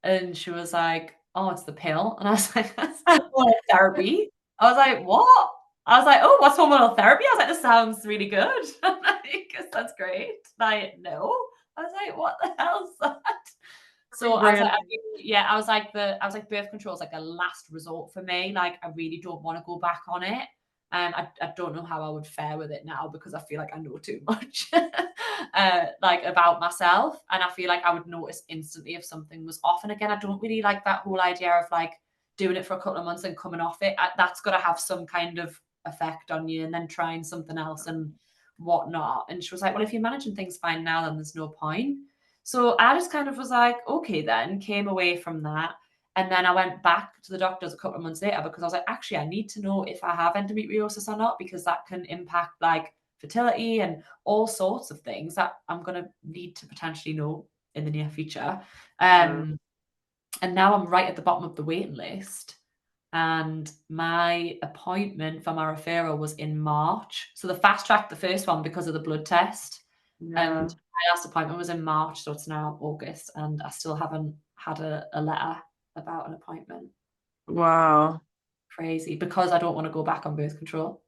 And she was like, oh, it's the pill. And I was like, that's hormonal therapy. I was like, what? I was like, oh, what's hormonal therapy? I was like, this sounds really good. Because that's great. Like, no. I was like, what the hell is that? So I was like, I was like, birth control is like a last resort for me. Like, I really don't want to go back on it. I don't know how I would fare with it now because I feel like I know too much like about myself, and I feel like I would notice instantly if something was off. And again, I don't really like that whole idea of like doing it for a couple of months and coming off it. That's got to have some kind of effect on you, and then trying something else and whatnot. And she was like, well, if you're managing things fine now, then there's no point. So I just kind of was like, okay, then came away from that. And then I went back to the doctors a couple of months later because I was like, actually, I need to know if I have endometriosis or not, because that can impact like fertility and all sorts of things that I'm going to need to potentially know in the near future. And now I'm right at the bottom of the waiting list. And my appointment for my referral was in March. So the fast tracked the first one because of the blood test. And my last appointment was in March, so it's now August, and I still haven't had a letter about an appointment. Wow. Crazy, because I don't want to go back on birth control.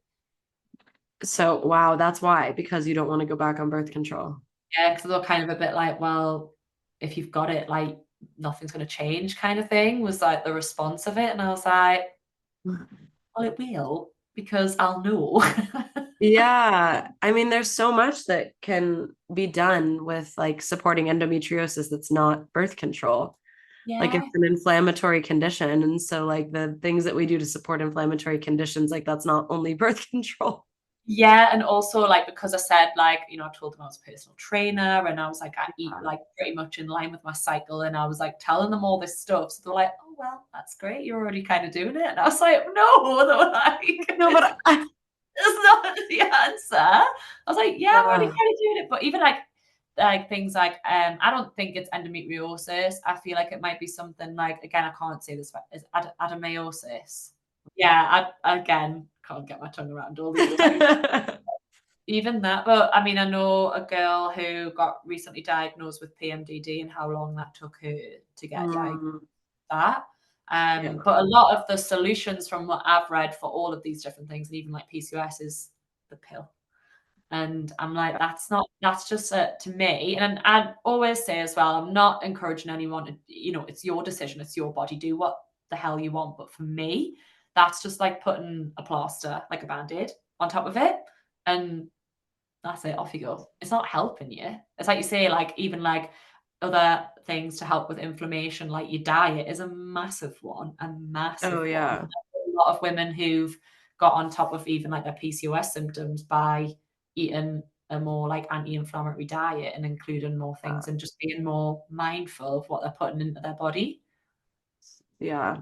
So, wow, that's why, because you don't want to go back on birth control. Yeah, because they're kind of a bit like, well, if you've got it, like, nothing's going to change kind of thing, was like the response of it. And I was like, well, it will, because I'll know. Yeah. I mean, there's so much that can be done with like supporting endometriosis that's not birth control. Yeah. Like it's an inflammatory condition. And so like the things that we do to support inflammatory conditions, like that's not only birth control. Yeah, and also like because I said like, you know, I told them I was a personal trainer, and I was like, I eat like pretty much in line with my cycle, and I was like telling them all this stuff. So they're like, oh well, that's great. You're already kind of doing it. And I was like, no, they were like, No, but it's not the answer. I was like, yeah, I'm already kind of doing it. But even like things like I don't think it's endometriosis. I feel like it might be something like, again, I can't say this, but is adenomyosis. Yeah, I again can't get my tongue around all these even that. But I mean, I know a girl who got recently diagnosed with PMDD and how long that took her to get diagnosed with that. But a lot of the solutions from what I've read for all of these different things, and even like PCOS, is the pill. And I'm like, that's just to me. And I always say as well, I'm not encouraging anyone to, you know, it's your decision, it's your body, do what the hell you want. But for me, that's just like putting a plaster, like a band-aid on top of it. And that's it, off you go. It's not helping you. It's like you say, like even like other things to help with inflammation, like your diet is a massive one, Oh, yeah. one. A lot of women who've got on top of even like their PCOS symptoms by eating a more like anti-inflammatory diet and including more things and just being more mindful of what they're putting into their body. Yeah.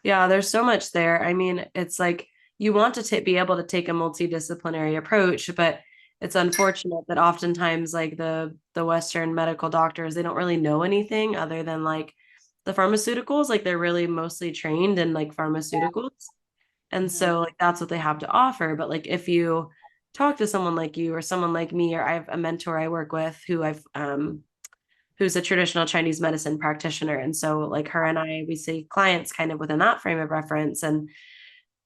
Yeah, there's so much there. I mean, it's like you want to be able to take a multidisciplinary approach, but it's unfortunate that oftentimes like the Western medical doctors, they don't really know anything other than like the pharmaceuticals. Like they're really mostly trained in like pharmaceuticals. And so like that's what they have to offer. But like if you talk to someone like you or someone like me, or I have a mentor I work with who who's a traditional Chinese medicine practitioner. And so like her and I, we see clients kind of within that frame of reference. And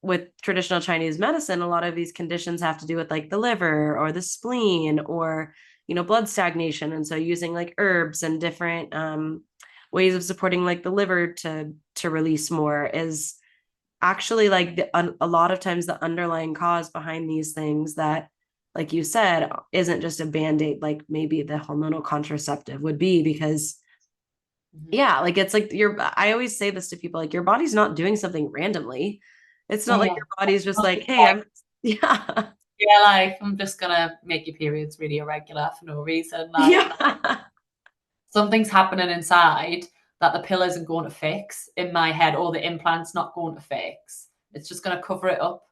with traditional Chinese medicine, a lot of these conditions have to do with like the liver or the spleen or, you know, blood stagnation. And so using like herbs and different ways of supporting like the liver to release more is actually like a lot of times the underlying cause behind these things that, like you said, isn't just a band-aid like maybe the hormonal contraceptive would be. Because yeah, like it's like I always say this to people, like your body's not doing something randomly. It's not like your body's just like, hey, Yeah, like I'm just gonna make your periods really irregular for no reason. Like Yeah. something's happening inside that the pill isn't going to fix in my head, or the implant's not going to fix. It's just gonna cover it up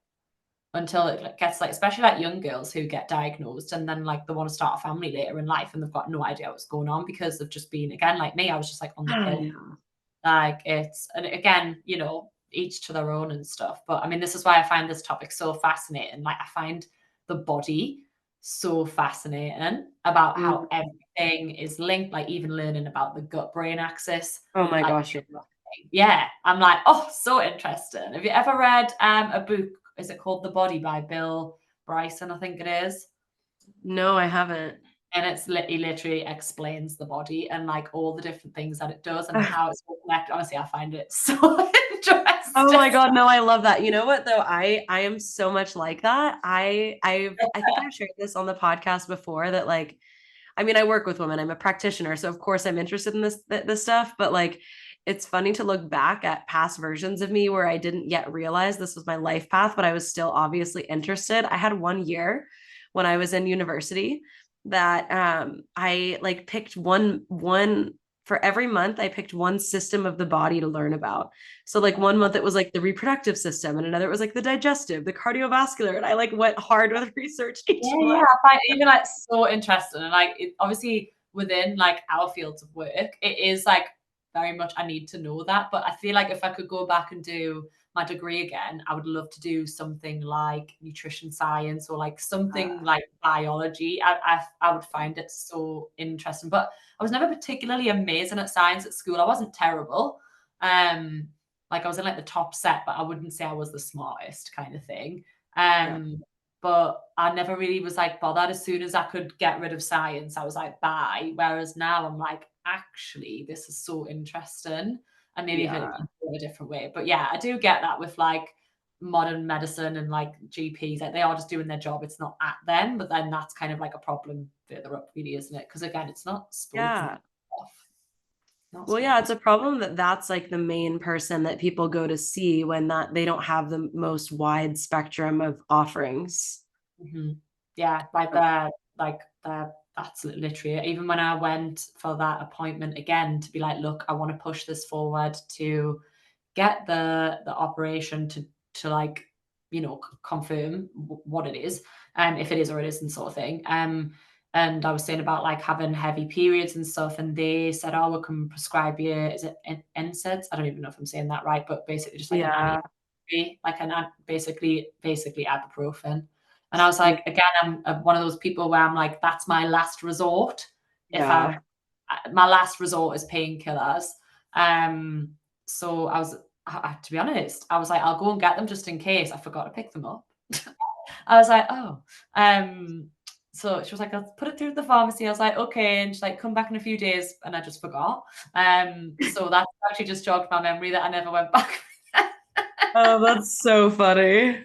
until it gets like, especially like young girls who get diagnosed and then like they want to start a family later in life and they've got no idea what's going on because they've just been, again, like me, I was just like on the pill. Like it's, and again, you know, each to their own and stuff. But I mean, this is why I find this topic so fascinating. Like I find the body so fascinating about how everything is linked, like even learning about the gut brain axis. Oh my Like, gosh. yeah, I'm like, oh, so interesting. Have you ever read a book? Is it called The Body by Bill Bryson? I think it is. No, I haven't. And he literally explains the body and like all the different things that it does and how it's all connected. Honestly, I find it so interesting. Oh my God, no, I love that. You know what though? I am so much like that. I think I've shared this on the podcast before that like, I mean, I work with women. I'm a practitioner, so of course I'm interested in this stuff, but like it's funny to look back at past versions of me where I didn't yet realize this was my life path, but I was still obviously interested. I had 1 year when I was in university that I like picked one for every month. I picked one system of the body to learn about. So like 1 month it was like the reproductive system, and another it was like the digestive, the cardiovascular, and I like went hard with research each month. Yeah, I find it even like so interesting. And like it, obviously within like our fields of work, it is like very much I need to know that. But I feel like if I could go back and do my degree again, I would love to do something like nutrition science or like something like biology. I would find it so interesting. But I was never particularly amazing at science at school. I wasn't terrible. Like I was in like the top set, but I wouldn't say I was the smartest kind of thing. But I never really was like bothered. As soon as I could get rid of science, I was like, bye. Whereas now I'm like, actually, this is so interesting. And maybe if it in a different way. But yeah, I do get that with like modern medicine and like GPs, like they are just doing their job. It's not at them, but then that's kind of like a problem further up, really, isn't it? Because again, it's not spoken Yeah. of. Well, yeah, it's a problem that that's like the main person that people go to see when that they don't have the most wide spectrum of offerings. Yeah, that's literally it. Even when I went for that appointment again to be like, look, I want to push this forward to get the operation to like, you know, confirm what it is, if it is or it isn't, sort of thing. And I was saying about like having heavy periods and stuff, and they said, oh, we can prescribe you, is it NSAIDs? I don't even know if I'm saying that right, but basically just like an anti, like basically ibuprofen. And I was like, again, I'm one of those people where I'm like, that's my last resort. If my last resort is painkillers. So to be honest, I was like, I'll go and get them just in case. I forgot to pick them up. I was like, oh. So she was like, I'll put it through the pharmacy. I was like, okay. And she's like, come back in a few days. And I just forgot. So that actually just jogged my memory that I never went back. Oh, that's so funny.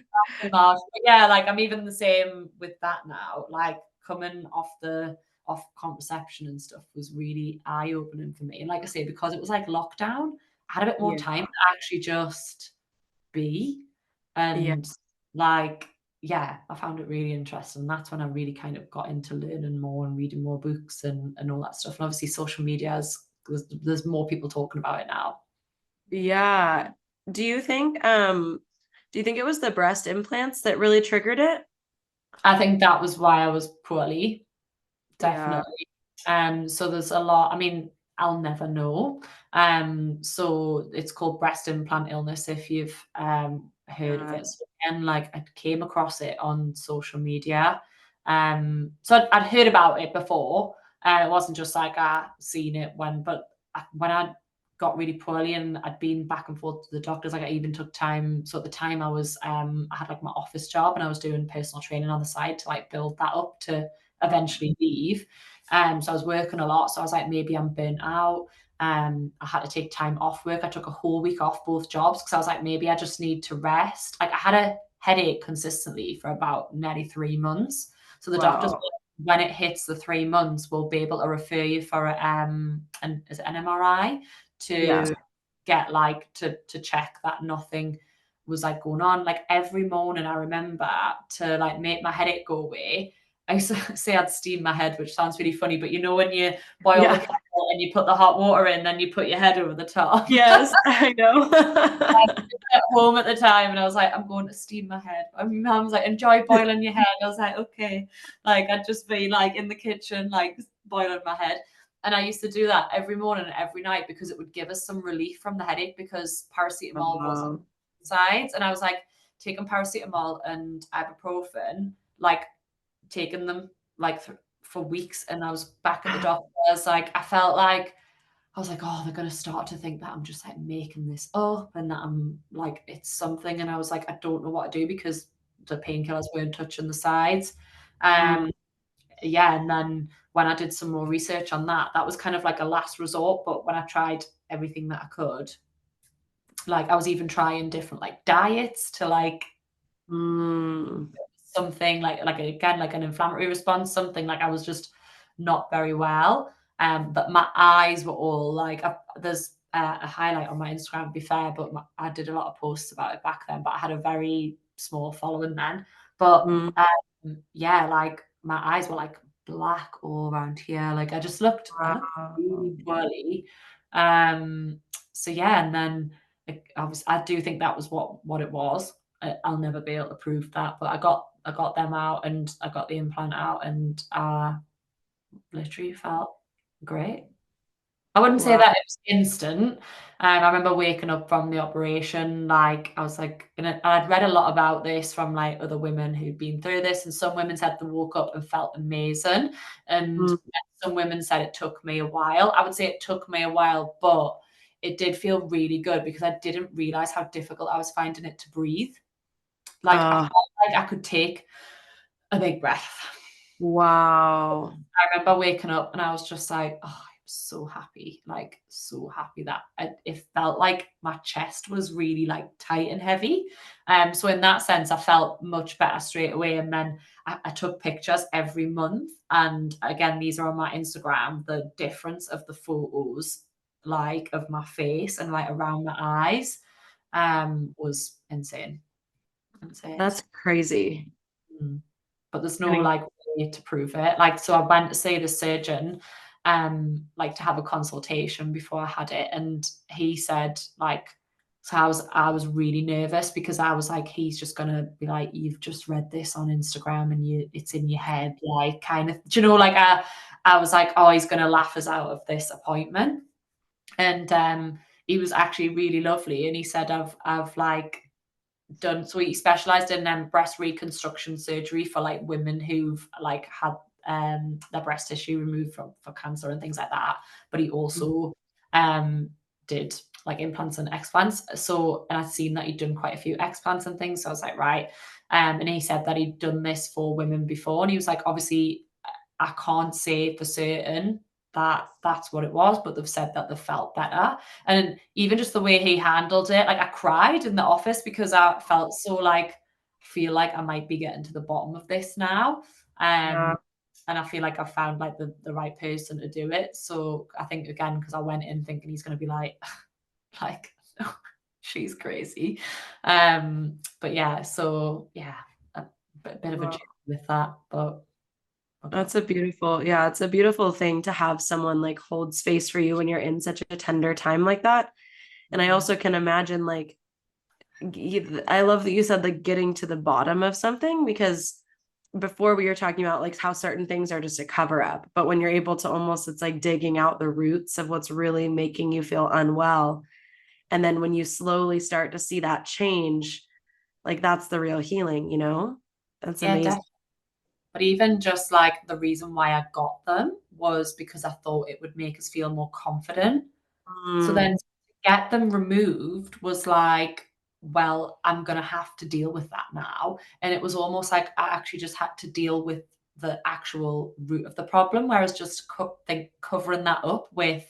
But yeah, like I'm even the same with that now. Like coming off contraception and stuff was really eye-opening for me. And like I say, because it was like lockdown, I had a bit more time to actually just be. And like, yeah, I found it really interesting. That's when I really kind of got into learning more and reading more books and all that stuff. And obviously social media there's more people talking about it now. Yeah. Do you think it was the breast implants that really triggered it? I think that was why I was poorly. Definitely. So there's a lot, I mean, I'll never know. So it's called breast implant illness if you've heard of it. So again, like I came across it on social media. So I'd heard about it before. It wasn't just like I seen it when I got really poorly and I'd been back and forth to the doctors, like I even took time. So at the time I was I had like my office job and I was doing personal training on the side to like build that up to eventually leave. So I was working a lot. So I was like, maybe I'm burnt out. I had to take time off work. I took a whole week off both jobs because I was like, maybe I just need to rest. Like I had a headache consistently for about nearly 3 months. So the doctors, when it hits the 3 months, will be able to refer you for is it an MRI to get like to check that nothing was like going on. Like every morning I remember, to like make my headache go away, I used to say I'd steam my head, which sounds really funny, but you know when you boil the Yeah. kettle and you put the hot water in, then you put your head over the top. Yes, I know. At home at the time, and I was like, I'm going to steam my head. And my mum was like, enjoy boiling your head. I was like, okay. Like I'd just be like in the kitchen, like boiling my head. And I used to do that every morning and every night because it would give us some relief from the headache, because paracetamol wasn't Wow. sides. And I was like taking paracetamol and ibuprofen, like taking them like for weeks, and I was back at the doctor. I felt like I was like, oh, they're going to start to think that I'm just like making this up and that I'm like, it's something. And I was like, I don't know what to do because the painkillers weren't touching the sides. Mm. Yeah. And then when I did some more research on that, that was kind of like a last resort. But when I tried everything that I could, like I was even trying different like diets to like Mm. something like again, like an inflammatory response, something like I was just not very well. But my eyes were all like, there's a highlight on my Instagram, to be fair, but I did a lot of posts about it back then, but I had a very small following then. But Mm. yeah, like my eyes were like black all around here. Like I looked Wow. really poorly. So yeah, and then obviously I do think that was what it was. I'll never be able to prove that, but I got them out and I got the implant out, and literally felt great. I wouldn't say Wow. that it was instant. I remember waking up from the operation, like I was like, and I'd read a lot about this from like other women who'd been through this, and some women said they woke up and felt amazing, and Mm. some women said it took me a while. I would say it took me a while, but it did feel really good because I didn't realize how difficult I was finding it to breathe. Like I Uh, felt like I could take a big breath. wow. I remember waking up and I was just like, oh, I'm so happy, like so happy that it felt like my chest was really like tight and heavy. So in that sense, I felt much better straight away. And then I took pictures every month. And again, these are on my Instagram, the difference of the photos, like of my face and like around my eyes, was insane. Insane. That's crazy. Mm. But there's no Getting- like way to prove it. Like, so I went to see the surgeon, like to have a consultation before I had it, and he said like, so I was really nervous because I was like, he's just gonna be like, you've just read this on Instagram and it's in your head, like kind of, do you know, like I was like, oh, he's gonna laugh us out of this appointment, and he was actually really lovely, and he said I've like done, so he specialized in breast reconstruction surgery for like women who've like had their breast tissue removed for cancer and things like that, but he also did like implants and explants. So, and I'd seen that he'd done quite a few explants and things, so I was like, right. And he said that he'd done this for women before, and he was like, obviously I can't say for certain that that's what it was, but they've said that they felt better. And even just the way he handled it, like I cried in the office because I felt so like, feel like I might be getting to the bottom of this now. Yeah. And I feel like I've found like the right person to do it. So I think again, because I went in thinking he's going to be like, like, she's crazy. But yeah, so yeah, a bit of a Wow. journey with that, but That's a beautiful, yeah, it's a beautiful thing to have someone like hold space for you when you're in such a tender time like that. And I also can imagine like, I love that you said like getting to the bottom of something, because before we were talking about like how certain things are just a cover up, but when you're able to almost, it's like digging out the roots of what's really making you feel unwell. And then when you slowly start to see that change, like that's the real healing, you know? That's yeah, amazing. definitely. But even just like the reason why I got them was because I thought it would make us feel more confident. So Mm. then to get them removed was like, well, I'm going to have to deal with that now. And it was almost like I actually just had to deal with the actual root of the problem, whereas just covering that up with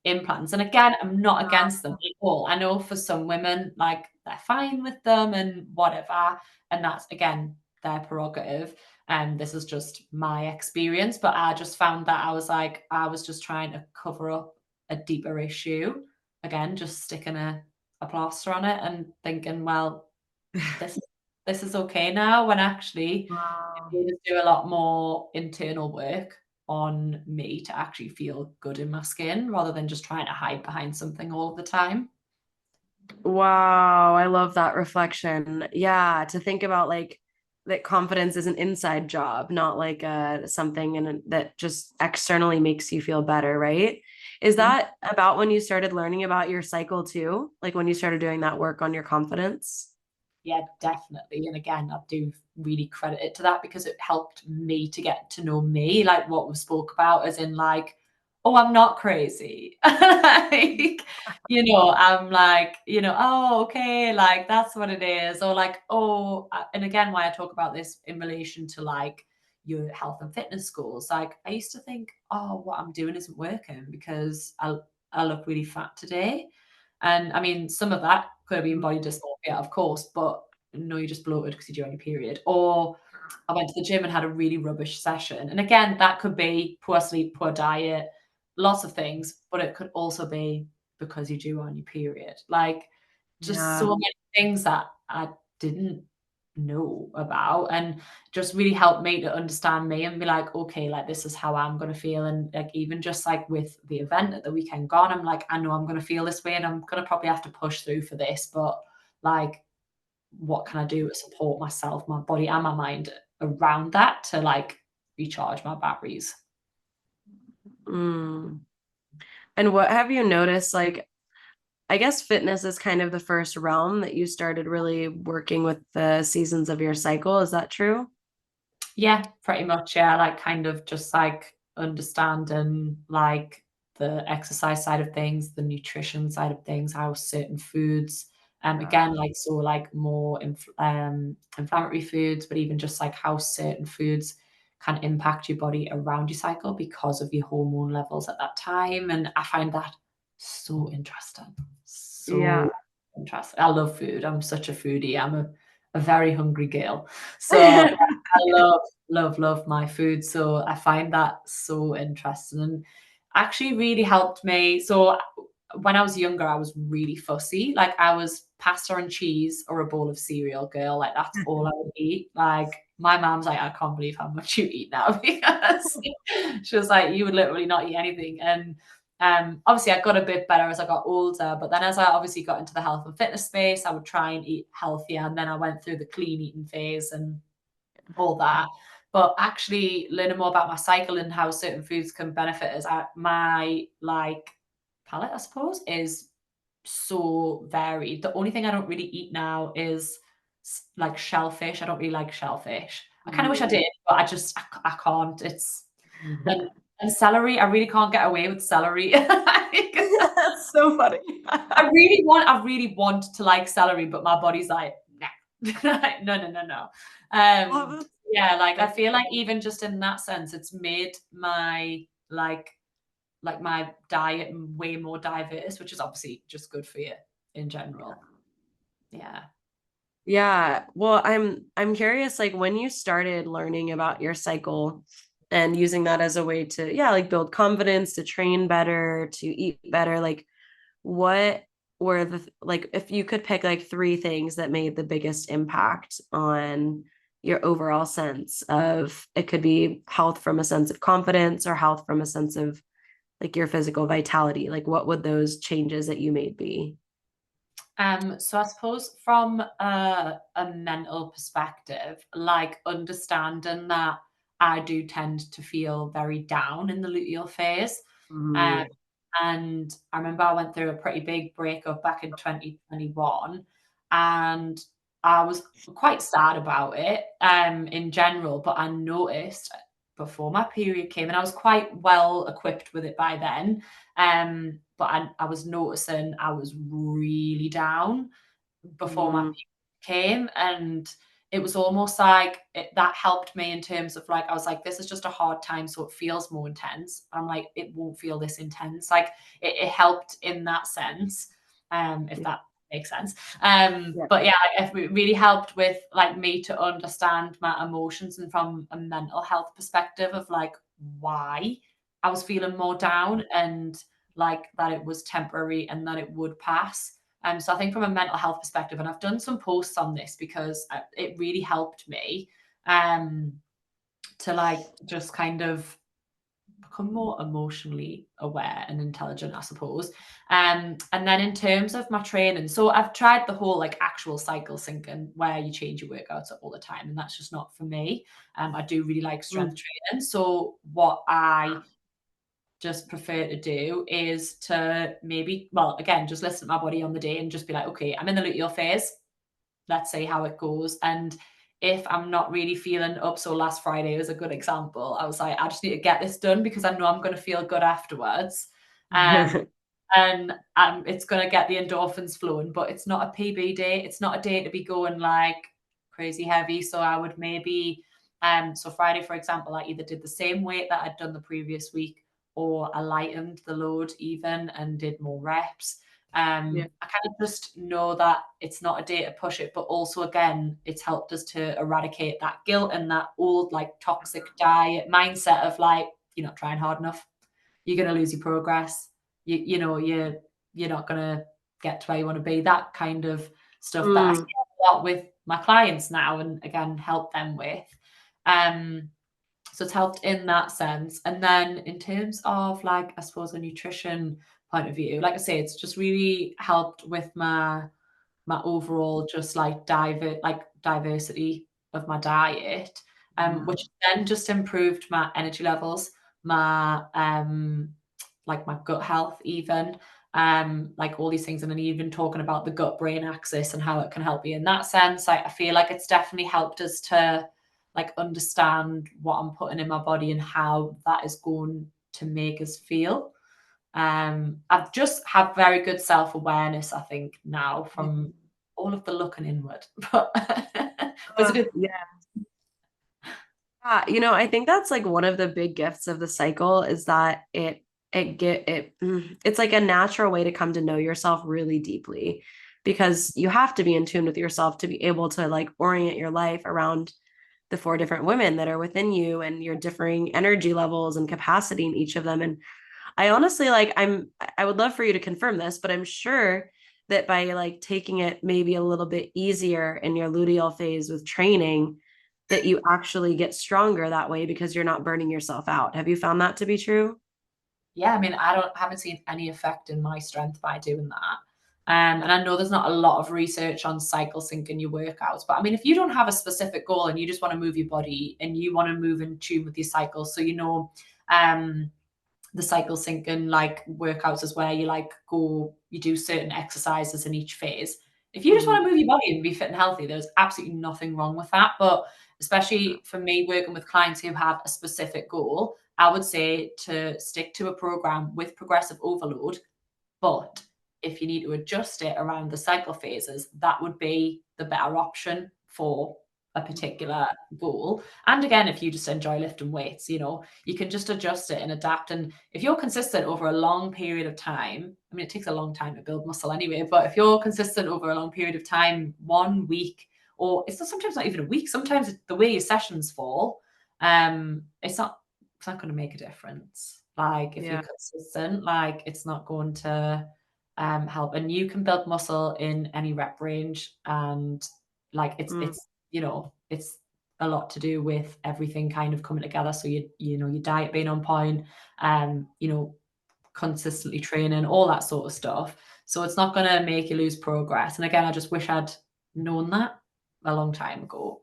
implants. And again, I'm not against them at all. I know for some women, like they're fine with them and whatever. And that's, again, their prerogative. And this is just my experience. But I just found that I was like, I was just trying to cover up a deeper issue. Again, just sticking a plaster on it and thinking, well, this is okay now, when actually Wow. I need to do a lot more internal work on me to actually feel good in my skin rather than just trying to hide behind something all the time. Wow, I love that reflection. Yeah, to think about like that confidence is an inside job, not like something that just externally makes you feel better, right? Is Mhm. that about when you started learning about your cycle too? Like when you started doing that work on your confidence? Yeah, definitely. And again, I do really credit it to that because it helped me to get to know me, like what we spoke about, as in like, oh, I'm not crazy. Like, I'm like, oh, okay, like that's what it is. Or like, oh, and again, why I talk about this in relation to like your health and fitness goals. Like I used to think, oh, what I'm doing isn't working because I look really fat today. And I mean, some of that could have been body dysmorphia, of course, but no, you're just bloated because you're on your period. Or I went to the gym and had a really rubbish session. And again, that could be poor sleep, poor diet, lots of things, but it could also be because you're due on your period. Like just so Yeah. many things that I didn't know about, and just really helped me to understand me and be like, okay, like this is how I'm gonna feel. And like even just like with the event at the weekend gone, I'm like, I know I'm gonna feel this way and I'm gonna probably have to push through for this, but like what can I do to support myself, my body and my mind around that to like recharge my batteries? Mm. And what have you noticed? Like, I guess fitness is kind of the first realm that you started really working with the seasons of your cycle. Is that true? Yeah, pretty much. Yeah, like kind of just like understanding like the exercise side of things, the nutrition side of things, how certain foods, Yeah. again, like so like more inflammatory foods, but even just like how certain foods can impact your body around your cycle because of your hormone levels at that time. And I find that so interesting. So Yeah. interesting. I love food. I'm such a foodie. I'm a very hungry girl. So I love my food. So I find that so interesting and actually really helped me. So when I was younger, I was really fussy. Like I was pasta and cheese or a bowl of cereal girl. Like that's all I would eat. Like my mom's like, I can't believe how much you eat now because she was like, you would literally not eat anything. And obviously I got a bit better as I got older, but then as I obviously got into the health and fitness space, I would try and eat healthier. And then I went through the clean eating phase and all that. But actually learning more about my cycle and how certain foods can benefit us, my like palate, I suppose, is so varied. The only thing I don't really eat now is like shellfish. I don't really like shellfish. I kind of wish I Mm. did, but I can't. It's and celery. I really can't get away with celery. That's so funny. I really want to like celery, but my body's like, nah. No, no, no, no. Oh, Um, that's yeah, like I funny. feel like even just in that sense, it's made my like my diet way more diverse, which is obviously just good for you in general. Yeah. Yeah. Well, I'm curious, like when you started learning about your cycle and using that as a way to, yeah, like build confidence, to train better, to eat better, like what were like if you could pick like three things that made the biggest impact on your overall sense of it could be health from a sense of confidence or health from a sense of like your physical vitality, like what would those changes that you made be? So I suppose from a mental perspective, like understanding that I do tend to feel very down in the luteal phase. Um, Mm. and I remember I went through a pretty big breakup back in 2021, and I was quite sad about it in general, but I noticed before my period came, and I was quite well equipped with it by then. But I was noticing I was really down before my Mm. period came, and it was almost like that helped me in terms of like I was like, this is just a hard time, so it feels more intense. I'm like, it won't feel this intense. Like it helped in that sense, if Yeah. that makes sense. Yeah. But yeah, like, it really helped with like me to understand my emotions and from a mental health perspective of like why I was feeling more down and like that it was temporary and that it would pass. So I think from a mental health perspective, and I've done some posts on this because it really helped me to like just kind of become more emotionally aware and intelligent, I suppose. And then in terms of my training, so I've tried the whole like actual cycle syncing where you change your workouts all the time, and that's just not for me. I do really like strength training. So what I just prefer to do is to maybe, well, again, just listen to my body on the day and just be like, okay, I'm in the luteal phase. Let's see how it goes. And if I'm not really feeling up, so last Friday was a good example. I was like, I just need to get this done because I know I'm going to feel good afterwards. And it's going to get the endorphins flowing, but it's not a PB day. It's not a day to be going like crazy heavy. So I would maybe, so Friday, for example, I either did the same weight that I'd done the previous week, or I lightened the load even and did more reps. I kind of just know that it's not a day to push it, but also again, it's helped us to eradicate that guilt and that old like toxic diet mindset of like, you're not trying hard enough, you're going to lose your progress, you know, you're not going to get to where you want to be. That kind of stuff that I see a lot with my clients now, and again, help them with. So it's helped in that sense. And then in terms of like, I suppose a nutrition point of view, like I say, it's just really helped with my overall just like diversity of my diet, which then just improved my energy levels, my like my gut health even, like all these things. And then even talking about the gut brain axis and how it can help you in that sense. I feel like it's definitely helped us to like understand what I'm putting in my body and how that is going to make us feel. I've just have very good self-awareness, I think, now from all of the looking inward. But was it I think that's like one of the big gifts of the cycle is that it's like a natural way to come to know yourself really deeply, because you have to be in tune with yourself to be able to like orient your life around the 4 different women that are within you and your differing energy levels and capacity in each of them. And I honestly I would love for you to confirm this, but I'm sure that by like taking it maybe a little bit easier in your luteal phase with training, that you actually get stronger that way because you're not burning yourself out. Have you found that to be true? Yeah, I mean, haven't seen any effect in my strength by doing that. And I know there's not a lot of research on cycle syncing your workouts, but I mean, if you don't have a specific goal and you just want to move your body and you want to move in tune with your cycle, so the cycle syncing like workouts is where you do certain exercises in each phase. If you just want to move your body and be fit and healthy, there's absolutely nothing wrong with that. But especially for me, working with clients who have a specific goal, I would say to stick to a program with progressive overload. But if you need to adjust it around the cycle phases, that would be the better option for a particular goal. And again, if you just enjoy lifting weights, you can just adjust it and adapt. And if you're consistent over a long period of time, I mean, it takes a long time to build muscle anyway, but if you're consistent over a long period of time, 1 week, or sometimes not even a week, sometimes the way your sessions fall, it's not going to make a difference. Like if you're consistent, like it's not going to help. And you can build muscle in any rep range, and like it's it's a lot to do with everything kind of coming together. So your diet being on point, consistently training, all that sort of stuff. So it's not going to make you lose progress. And again, I just wish I'd known that a long time ago.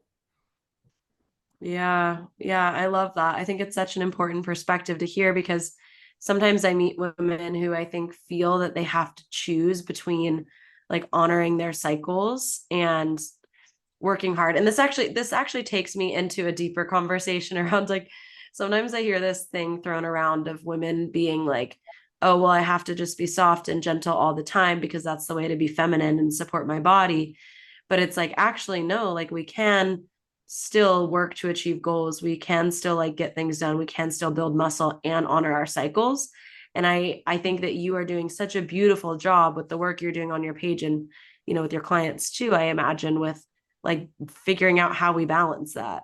Yeah, I love that. I think it's such an important perspective to hear, because sometimes I meet women who I think feel that they have to choose between like honoring their cycles and working hard. And this actually takes me into a deeper conversation around like, sometimes I hear this thing thrown around of women being like, oh, well, I have to just be soft and gentle all the time because that's the way to be feminine and support my body. But it's like, actually, no, like we can still work to achieve goals. We can still like get things done. We can still build muscle and honor our cycles. And I think that you are doing such a beautiful job with the work you're doing on your page, and, with your clients too, I imagine, with like figuring out how we balance that.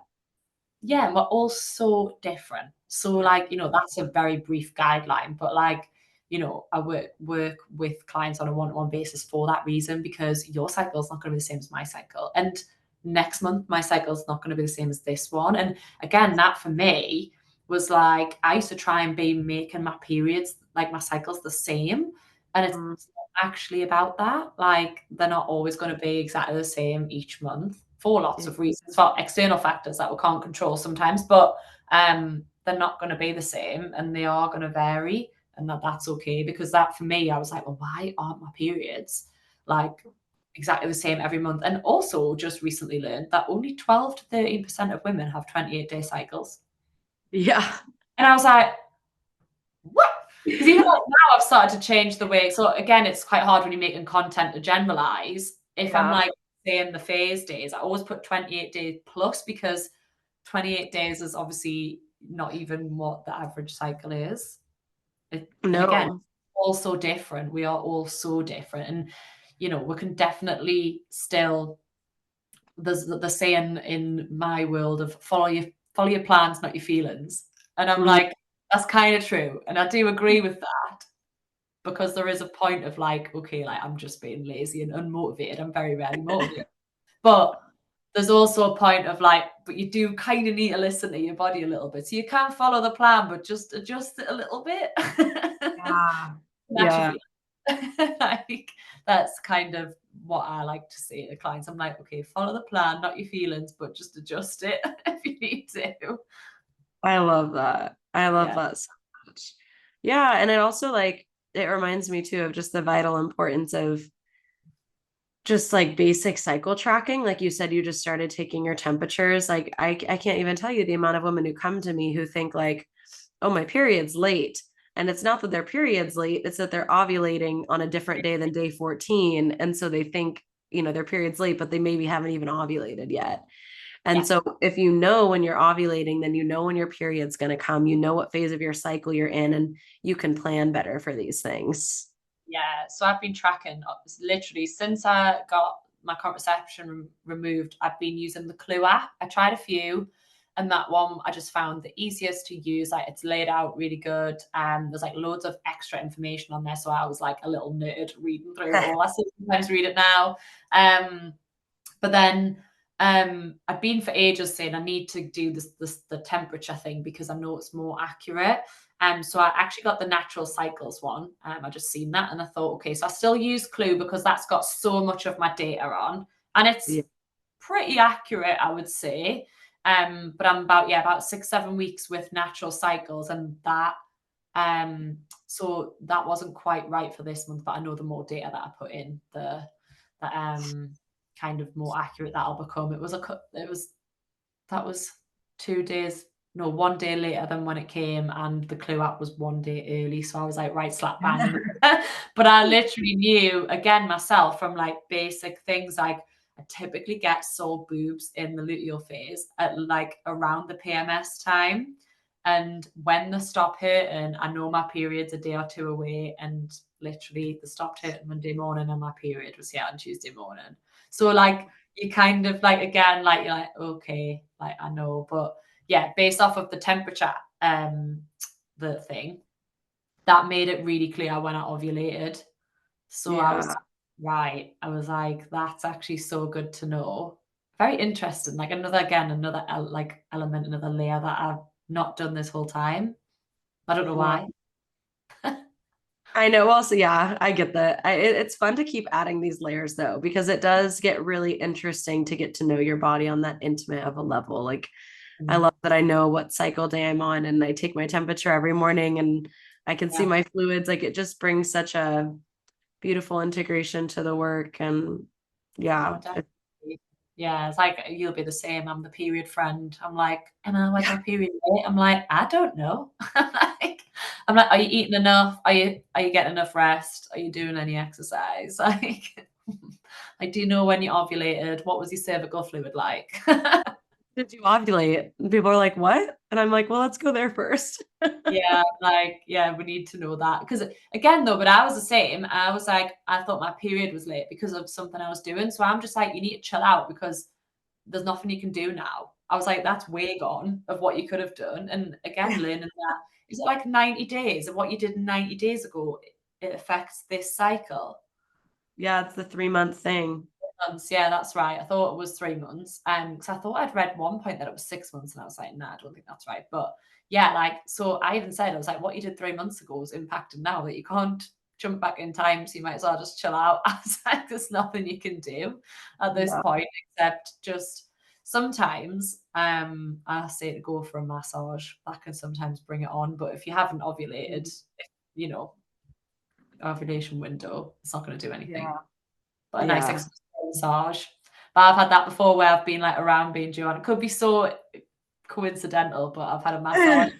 Yeah, we're all so different. So like, that's a very brief guideline, but like, I work with clients on a one-to-one basis for that reason, because your cycle is not going to be the same as my cycle. And next month, my cycle is not going to be the same as this one. And again, that for me was like, I used to try and be making my periods, like my cycles, the same. And it's not actually about that. Like, they're not always going to be exactly the same each month for lots of reasons, for external factors that we can't control sometimes, but they're not going to be the same, and they are going to vary. And that's okay, because that for me, I was like, well, why aren't my periods like exactly the same every month? And also just recently learned that only 12 to 13% of women have 28-day cycles. Yeah. And I was like, what? Because even like now I've started to change the way. So again, it's quite hard when you're making content to generalize. If I'm like saying the phase days, I always put 28 days plus, because 28 days is obviously not even what the average cycle is. And again, all so different. We are all so different. And, we can definitely still, there's the saying in my world of follow your plans, not your feelings. And I'm like, that's kind of true. And I do agree with that, because there is a point of like, okay, like I'm just being lazy and unmotivated. I'm very rarely motivated. But there's also a point of like, but you do kind of need to listen to your body a little bit. So you can follow the plan, but just adjust it a little bit. Yeah. Like, that's kind of what I like to say to clients. I'm like, okay, follow the plan, not your feelings, but just adjust it if you need to. I love that. I love that so much. Yeah. And it also like, it reminds me too of just the vital importance of just like basic cycle tracking. Like you said, you just started taking your temperatures. Like I can't even tell you the amount of women who come to me who think like, oh, my period's late. And it's not that their period's late, it's that they're ovulating on a different day than day 14. And so they think, their period's late, but they maybe haven't even ovulated yet. And so if you know when you're ovulating, then you know when your period's going to come, you know what phase of your cycle you're in, and you can plan better for these things. Yeah, so I've been tracking literally since I got my contraception removed. I've been using the Clue app. I tried a few, and that one I just found the easiest to use. Like, it's laid out really good, and there's like loads of extra information on there. So I was like a little nerd reading through it all. I sometimes read it now, but then I've been for ages saying I need to do the temperature thing, because I know it's more accurate. So I actually got the Natural Cycles one. I just seen that and I thought, okay, so I still use Clue because that's got so much of my data on, and it's pretty accurate, I would say. But I'm about 6-7 weeks with Natural Cycles, and that so that wasn't quite right for this month. But I know the more data that I put in, the kind of more accurate that'll become. That was 2 days, no, 1 day later than when it came, and the Clue app was 1 day early. So I was like, right, slap bang. But I literally knew, again, myself from like basic things, like I typically get sore boobs in the luteal phase at like around the PMS time. And when they stop hurting, I know my period's a day or two away, and literally they stopped hurting Monday morning and my period was here on Tuesday morning. So like, you kind of like, again, like you're like, okay, like I know, but yeah, based off of the temperature, the thing that made it really clear when I ovulated. So I was right. I was like, that's actually so good to know. Very interesting. Like another like element, another layer that I've not done this whole time. I don't know why. I know. Also, yeah, I get that. It's fun to keep adding these layers though, because it does get really interesting to get to know your body on that intimate of a level. Like, I love that I know what cycle day I'm on, and I take my temperature every morning, and I can see my fluids. Like, it just brings such a beautiful integration to the work. And yeah, it's like you'll be the same. I'm the period friend. I'm like, Emma, when's my period date? I'm like, I don't know. I'm like, are you eating enough? Are you getting enough rest? Are you doing any exercise? Like, do you know when you ovulated? What was your cervical fluid like? Did you ovulate? And people are like, what? And I'm like, well, let's go there first. Yeah, like, yeah, we need to know that. Because again, though, but I was the same. I was like, I thought my period was late because of something I was doing. So I'm just like, you need to chill out, because there's nothing you can do now. I was like, that's way gone of what you could have done. And again, learning that is it like 90 days, and what you did 90 days ago, it affects this cycle? Yeah, it's the 3-month thing. Months, yeah, that's right. I thought it was 3 months. Because I thought I'd read one point that it was 6 months, and I was like, nah, I don't think that's right. But yeah, like, so I even said, I was like, what you did 3 months ago is impacted now, that you can't jump back in time, so you might as well just chill out. I was like, there's nothing you can do at this Yeah. point except just sometimes I say to go for a massage. That can sometimes bring it on. But if you haven't ovulated, you know, ovulation window, it's not going to do anything. Yeah. But a nice Yeah. expensive massage. But I've had that before where I've been like around being due, and it could be so coincidental, but I've had a massage.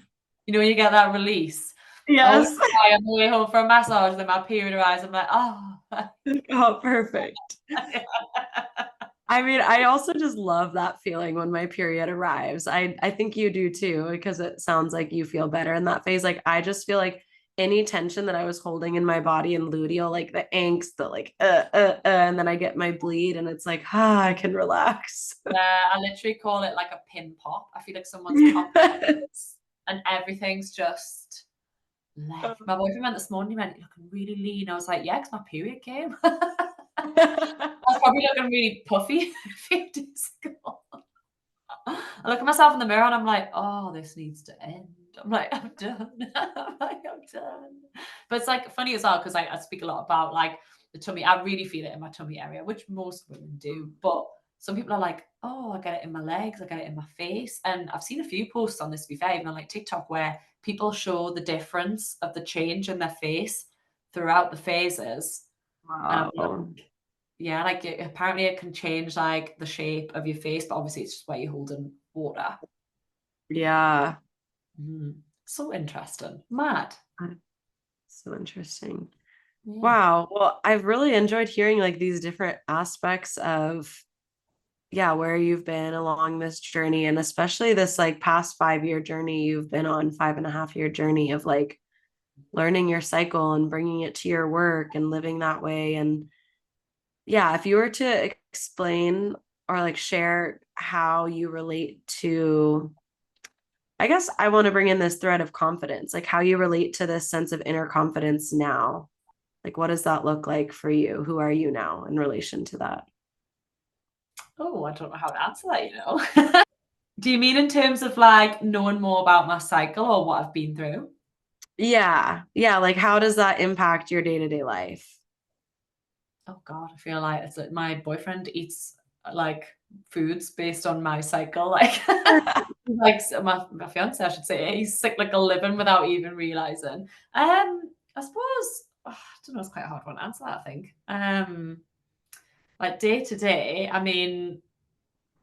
You know, when you get that release. I always Yes. cry on the way home for a massage, then my period arrives. I'm like, oh. Oh, perfect. I mean, I also just love that feeling when my period arrives. I think you do too, because it sounds like you feel better in that phase. Like I just feel like any tension that I was holding in my body and luteal, like the angst, the like and then I get my bleed and it's like, I can relax. Yeah, I literally call it like a pin pop. I feel like someone's popped and everything's just left. My boyfriend went this morning, he went, "You're looking really lean." I was like, yeah, because my period came. I was probably looking really puffy a few days ago. I look at myself in the mirror and I'm like, oh, this needs to end. I'm like, I'm done. I'm like, I'm done. But it's like funny as well, because I speak a lot about like the tummy. I really feel it in my tummy area, which most women do. But some people are like, oh, I get it in my legs, I get it in my face. And I've seen a few posts on this, to be fair, even on like TikTok, where people show the difference of the change in their face throughout the phases. And I'm like, Wow. yeah, like apparently it can change like the shape of your face, but obviously it's just where you're holding water. Yeah. So interesting. Mad. So interesting. Yeah. Wow. Well, I've really enjoyed hearing like these different aspects of, yeah, where you've been along this journey, and especially this like past 5-year journey you've been on, 5.5-year journey of like learning your cycle and bringing it to your work and living that way. And yeah, if you were to explain or like share how you relate to, I guess I want to bring in this thread of confidence, like how you relate to this sense of inner confidence now. Like, what does that look like for you? Who are you now in relation to that? Oh, I don't know how to answer that. Do you mean in terms of like knowing more about my cycle or what I've been through? Yeah. Yeah. Like, how does that impact your day-to-day life? Oh God, I feel like it's like my boyfriend eats like foods based on my cycle. Like, like my fiance, I should say, he's cyclical living without even realizing. I suppose I don't know. It's quite a hard one to answer that. I think. Like day to day. I mean,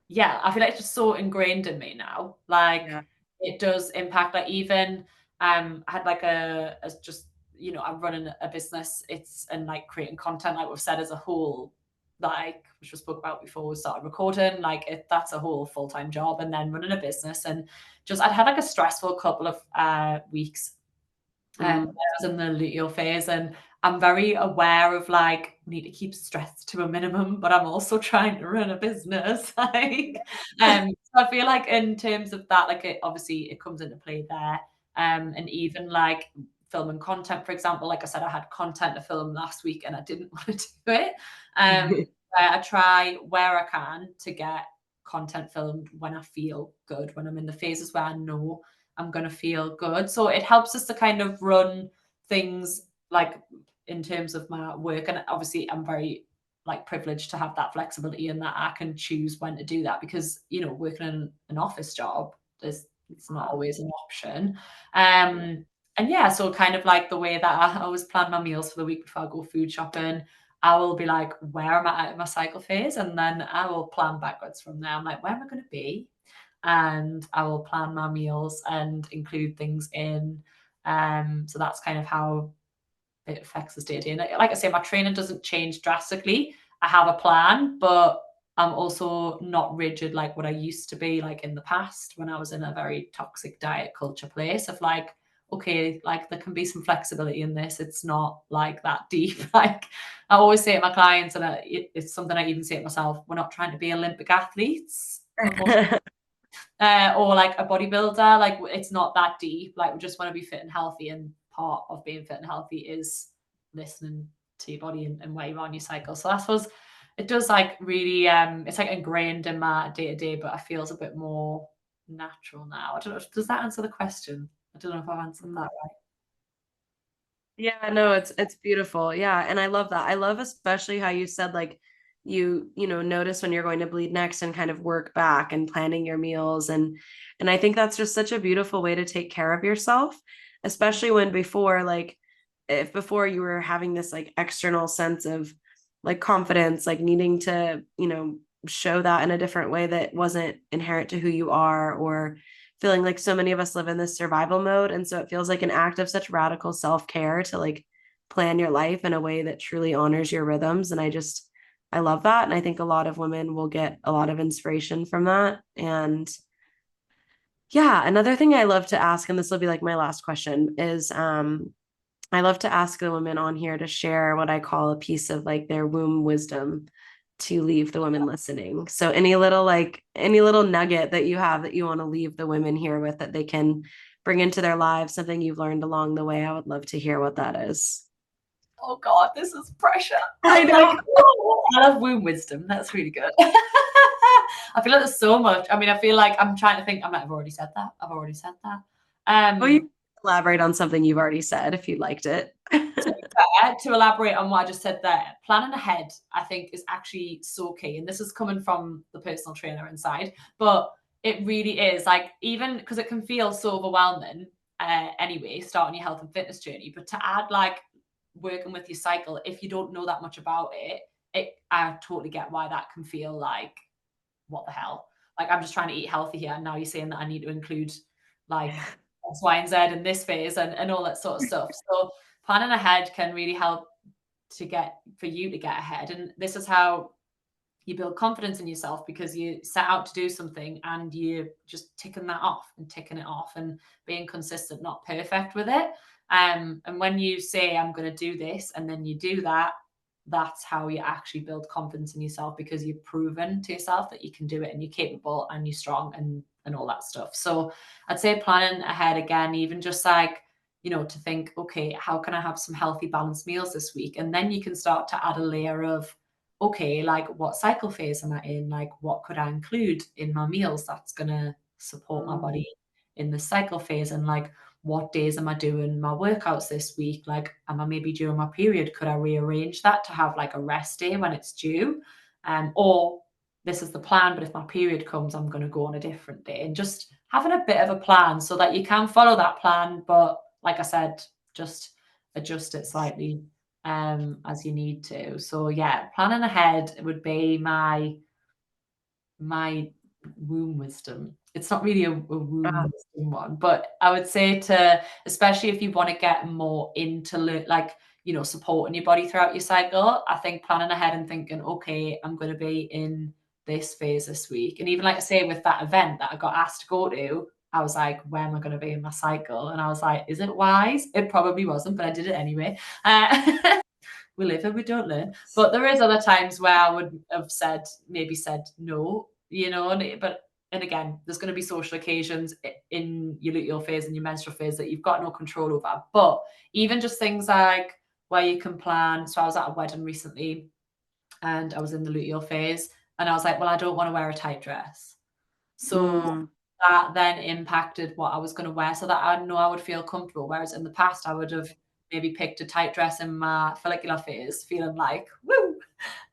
yeah, I feel like it's just so ingrained in me now. Like Yeah. it does impact. Like even I had like a just I'm running a business. It's and like creating content, like we've said as a whole, like which we spoke about before we started recording. Like that's a whole full time job, and then running a business and just I'd had like a stressful couple of weeks I Mm. was in the luteal phase, and I'm very aware of like need to keep stress to a minimum, but I'm also trying to run a business. Like, so I feel like in terms of that, like it obviously it comes into play there. And even like filming content, for example, like I said, I had content to film last week and I didn't want to do it. I try where I can to get content filmed when I feel good, when I'm in the phases where I know I'm going to feel good. So it helps us to kind of run things like in terms of my work. And obviously, I'm very like privileged to have that flexibility and that I can choose when to do that because, working in an office job is it's not always an option. And yeah, so kind of like the way that I always plan my meals for the week before I go food shopping, I will be like, where am I at in my cycle phase? And then I will plan backwards from there. I'm like, where am I going to be? And I will plan my meals and include things in. So that's kind of how it affects us day to day. And like I say, my training doesn't change drastically. I have a plan, but I'm also not rigid like what I used to be like in the past when I was in a very toxic diet culture place of like, okay, like there can be some flexibility in this. It's not like that deep. Like I always say to my clients, and it's something I even say to myself, we're not trying to be Olympic athletes. or like a bodybuilder. Like it's not that deep. Like we just want to be fit and healthy, and part of being fit and healthy is listening to your body and where you are on your cycle. So I suppose it does like really it's like ingrained in my day-to-day, but I feel it's a bit more natural now. I don't know, does that answer the question? I don't know if I've answered that right. Yeah, no, it's beautiful. Yeah, and I love that. I love especially how you said like you know notice when you're going to bleed next and kind of work back and planning your meals and I think that's just such a beautiful way to take care of yourself, especially when before like if before you were having this like external sense of like confidence, like needing to, you know, show that in a different way that wasn't inherent to who you are or feeling like so many of us live in this survival mode. And so it feels like an act of such radical self-care to like plan your life in a way that truly honors your rhythms. And I love that. And I think a lot of women will get a lot of inspiration from that. And yeah, another thing I love to ask, and this will be like my last question, is I love to ask the women on here to share what I call a piece of like their womb wisdom to leave the women listening. So any little nugget that you have that you want to leave the women here with that they can bring into their lives, something you've learned along the way, I would love to hear what that is. Oh God, this is pressure. I know. I love womb wisdom. That's really good. I feel like there's so much. I mean, I feel like I'm trying to think. I'm like, I've already said that. I've already said that. Well, you can elaborate on something you've already said if you liked it. To elaborate on what I just said there, planning ahead, I think, is actually so key. And this is coming from the personal trainer inside, but it really is like, even because it can feel so overwhelming anyway, starting your health and fitness journey, but to add like working with your cycle, if you don't know that much about I totally get why that can feel like, what the hell? Like, I'm just trying to eat healthy here. And now you're saying that I need to include like X, Y, and Z in this phase and all that sort of stuff. So planning ahead can really help for you to get ahead. And this is how you build confidence in yourself, because you set out to do something and you just ticking that off and ticking it off and being consistent, not perfect with it. And when you say, I'm going to do this, and then you do that, that's how you actually build confidence in yourself, because you've proven to yourself that you can do it and you're capable and you're strong and all that stuff. So I'd say planning ahead again, even just like, you know, to think, okay, how can I have some healthy, balanced meals this week? And then you can start to add a layer of, okay, like what cycle phase am I in? Like what could I include in my meals that's going to support my body in the cycle phase? And like, what days am I doing my workouts this week? Like, am I maybe during my period? Could I rearrange that to have like a rest day when it's due? Or this is the plan, but if my period comes, I'm going to go on a different day. And just having a bit of a plan so that you can follow that plan. But like I said, just adjust it slightly as you need to. So yeah, planning ahead would be my womb wisdom. It's not really a womb wisdom one, but I would say to, especially if you want to get more into like, you know, supporting your body throughout your cycle, I think planning ahead and thinking, okay, I'm going to be in this phase this week. And even like I say, with that event that I got asked to go to, I was like, where am I going to be in my cycle? And I was like, is it wise? It probably wasn't, but I did it anyway. We live and we don't learn. But there is other times where I would have maybe said no, you know, and again, there's going to be social occasions in your luteal phase and your menstrual phase that you've got no control over. But even just things like where you can plan. So I was at a wedding recently and I was in the luteal phase and I was like, well, I don't want to wear a tight dress. So that then impacted what I was going to wear, so that I know I would feel comfortable. Whereas in the past, I would have maybe picked a tight dress in my follicular phase, feeling like, woo.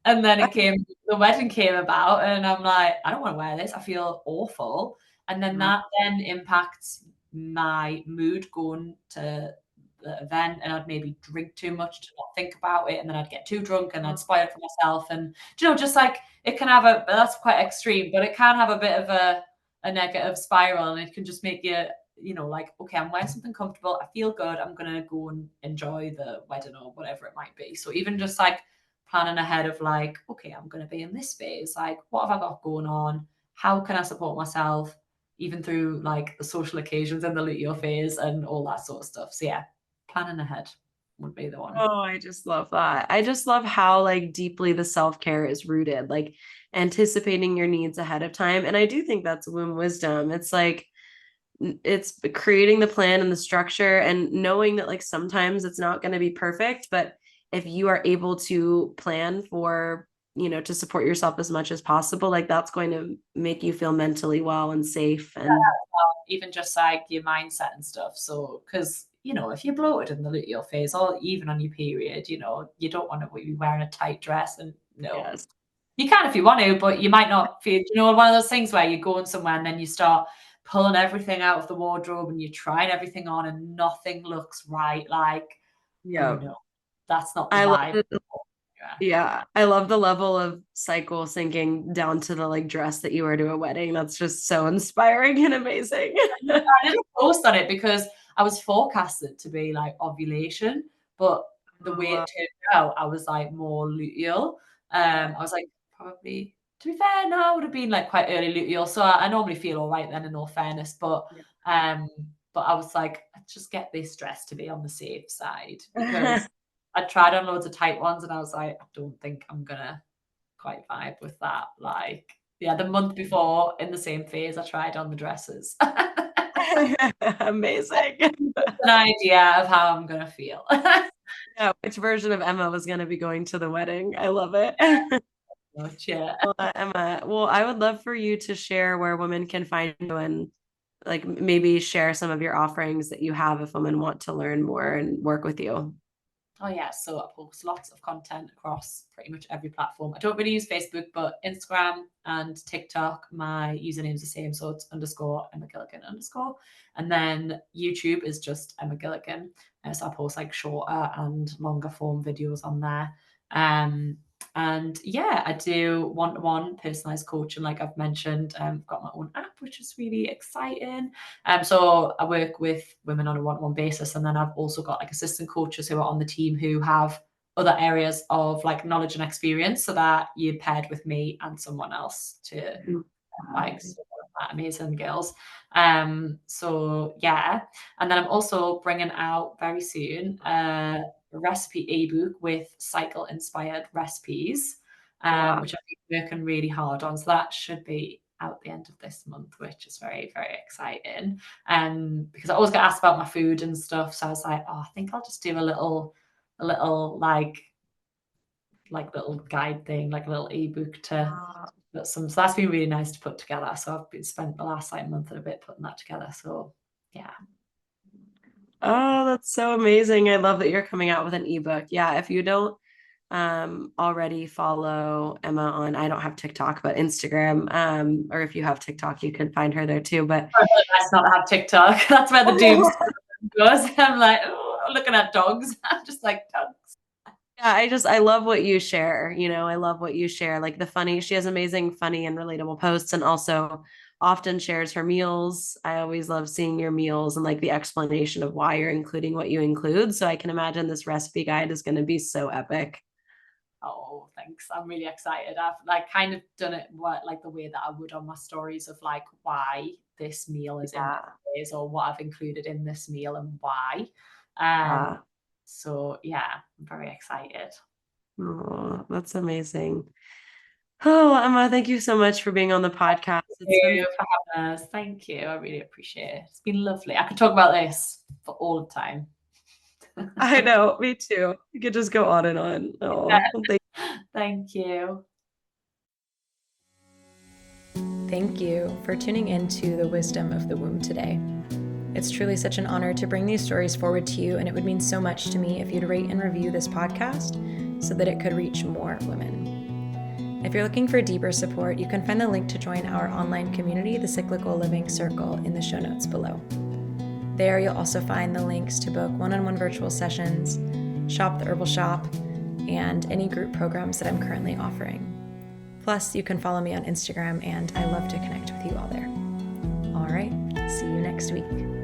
And then the wedding came about, and I'm like, I don't want to wear this. I feel awful. And then that then impacts my mood going to the event, and I'd maybe drink too much to not think about it, and then I'd get too drunk and I'd spoil it for myself. And you know, just like it can have that's quite extreme, but it can have a bit of a negative spiral, and it can just make you, you know, like, okay, I'm wearing something comfortable, I feel good, I'm gonna go and enjoy the wedding or whatever it might be. So even just like planning ahead of like, okay, I'm gonna be in this phase, like what have I got going on, how can I support myself even through like the social occasions and the luteal phase and all that sort of stuff. So yeah, planning ahead. would be the one. Oh, I just love that. I just love how like deeply the self-care is rooted, like anticipating your needs ahead of time. And I do think that's womb wisdom. It's like it's creating the plan and the structure and knowing that like sometimes it's not going to be perfect, but if you are able to plan for, to support yourself as much as possible, like that's going to make you feel mentally well and safe. And even just like your mindset and stuff. So, because if you're bloated in the luteal phase or even on your period, you don't want to be wearing a tight dress. And no, yes. you can if you want to, but you might not feel, one of those things where you're going somewhere and then you start pulling everything out of the wardrobe and you're trying everything on and nothing looks right. Like, Yeah. that's not the I vibe. love Yeah, I love the level of cycle syncing down to the like dress that you wear to a wedding. That's just so inspiring and amazing. I didn't post on it because I was forecasted to be like ovulation, but the way it turned out, I was like more luteal. I was like probably, to be fair, no, I would have been like quite early luteal. So I normally feel all right then in all fairness. But I was like, let's just get this dress to be on the safe side because I tried on loads of tight ones and I was like, I don't think I'm gonna quite vibe with that. Like, yeah, the month before in the same phase, I tried on the dresses. Amazing. An idea of how I'm gonna feel. Yeah, which version of Emma was going to be going to the wedding? I love it. Yeah. Well, Emma, well, I would love for you to share where women can find you and like maybe share some of your offerings that you have if women want to learn more and work with you. Oh yeah, so I post lots of content across pretty much every platform. I don't really use Facebook, but Instagram and TikTok, my username's the same, so it's _ Emma Gilligan _. And then YouTube is just Emma Gilligan. So I post like shorter and longer form videos on there. And yeah, I do one-to-one personalized coaching, like I've mentioned. I've got my own app, which is really exciting. So I work with women on a one-to-one basis, and then I've also got like assistant coaches who are on the team who have other areas of like knowledge and experience, so that you're paired with me and someone else to like amazing girls. So yeah, and then I'm also bringing out very soon a recipe ebook with cycle inspired recipes, which I've been working really hard on. So that should be out the end of this month, which is very, very exciting. Because I always get asked about my food and stuff. So I was like, oh, I think I'll just do a little like little guide thing, like a little ebook to put some. So that's been really nice to put together. So I've been spent the last like month and a bit putting that together. So yeah. Oh, that's so amazing. I love that you're coming out with an ebook. Yeah, if you don't already follow Emma on, I don't have TikTok, but Instagram, or if you have TikTok, you can find her there too. But Really nice not to have TikTok. That's where the doom goes. I'm like, oh, looking at dogs. I'm just like dogs. yeah, I love what you share. I love what you share. Like she has amazing, funny, and relatable posts, and also often shares her meals. I always love seeing your meals and like the explanation of why you're including what you include. So I can imagine this recipe guide is going to be so epic. Oh, thanks. I'm really excited. I've like kind of done it like the way that I would on my stories of like why this meal is in this or what I've included in this meal and why. So yeah, I'm very excited. Oh, that's amazing. Oh, Emma, thank you so much for being on the podcast. Thank you for having us. Thank you. I really appreciate it. It's been lovely. I could talk about this for all the time. I know, me too. You could just go on and on. Oh, thank you. Thank you for tuning into the wisdom of the womb today. It's truly such an honor to bring these stories forward to you, and it would mean so much to me if you'd rate and review this podcast so that it could reach more women. If you're looking for deeper support, you can find the link to join our online community, the Cyclical Living Circle, in the show notes below. There, you'll also find the links to book one-on-one virtual sessions, shop the herbal shop, and any group programs that I'm currently offering. Plus, you can follow me on Instagram, and I love to connect with you all there. All right, see you next week.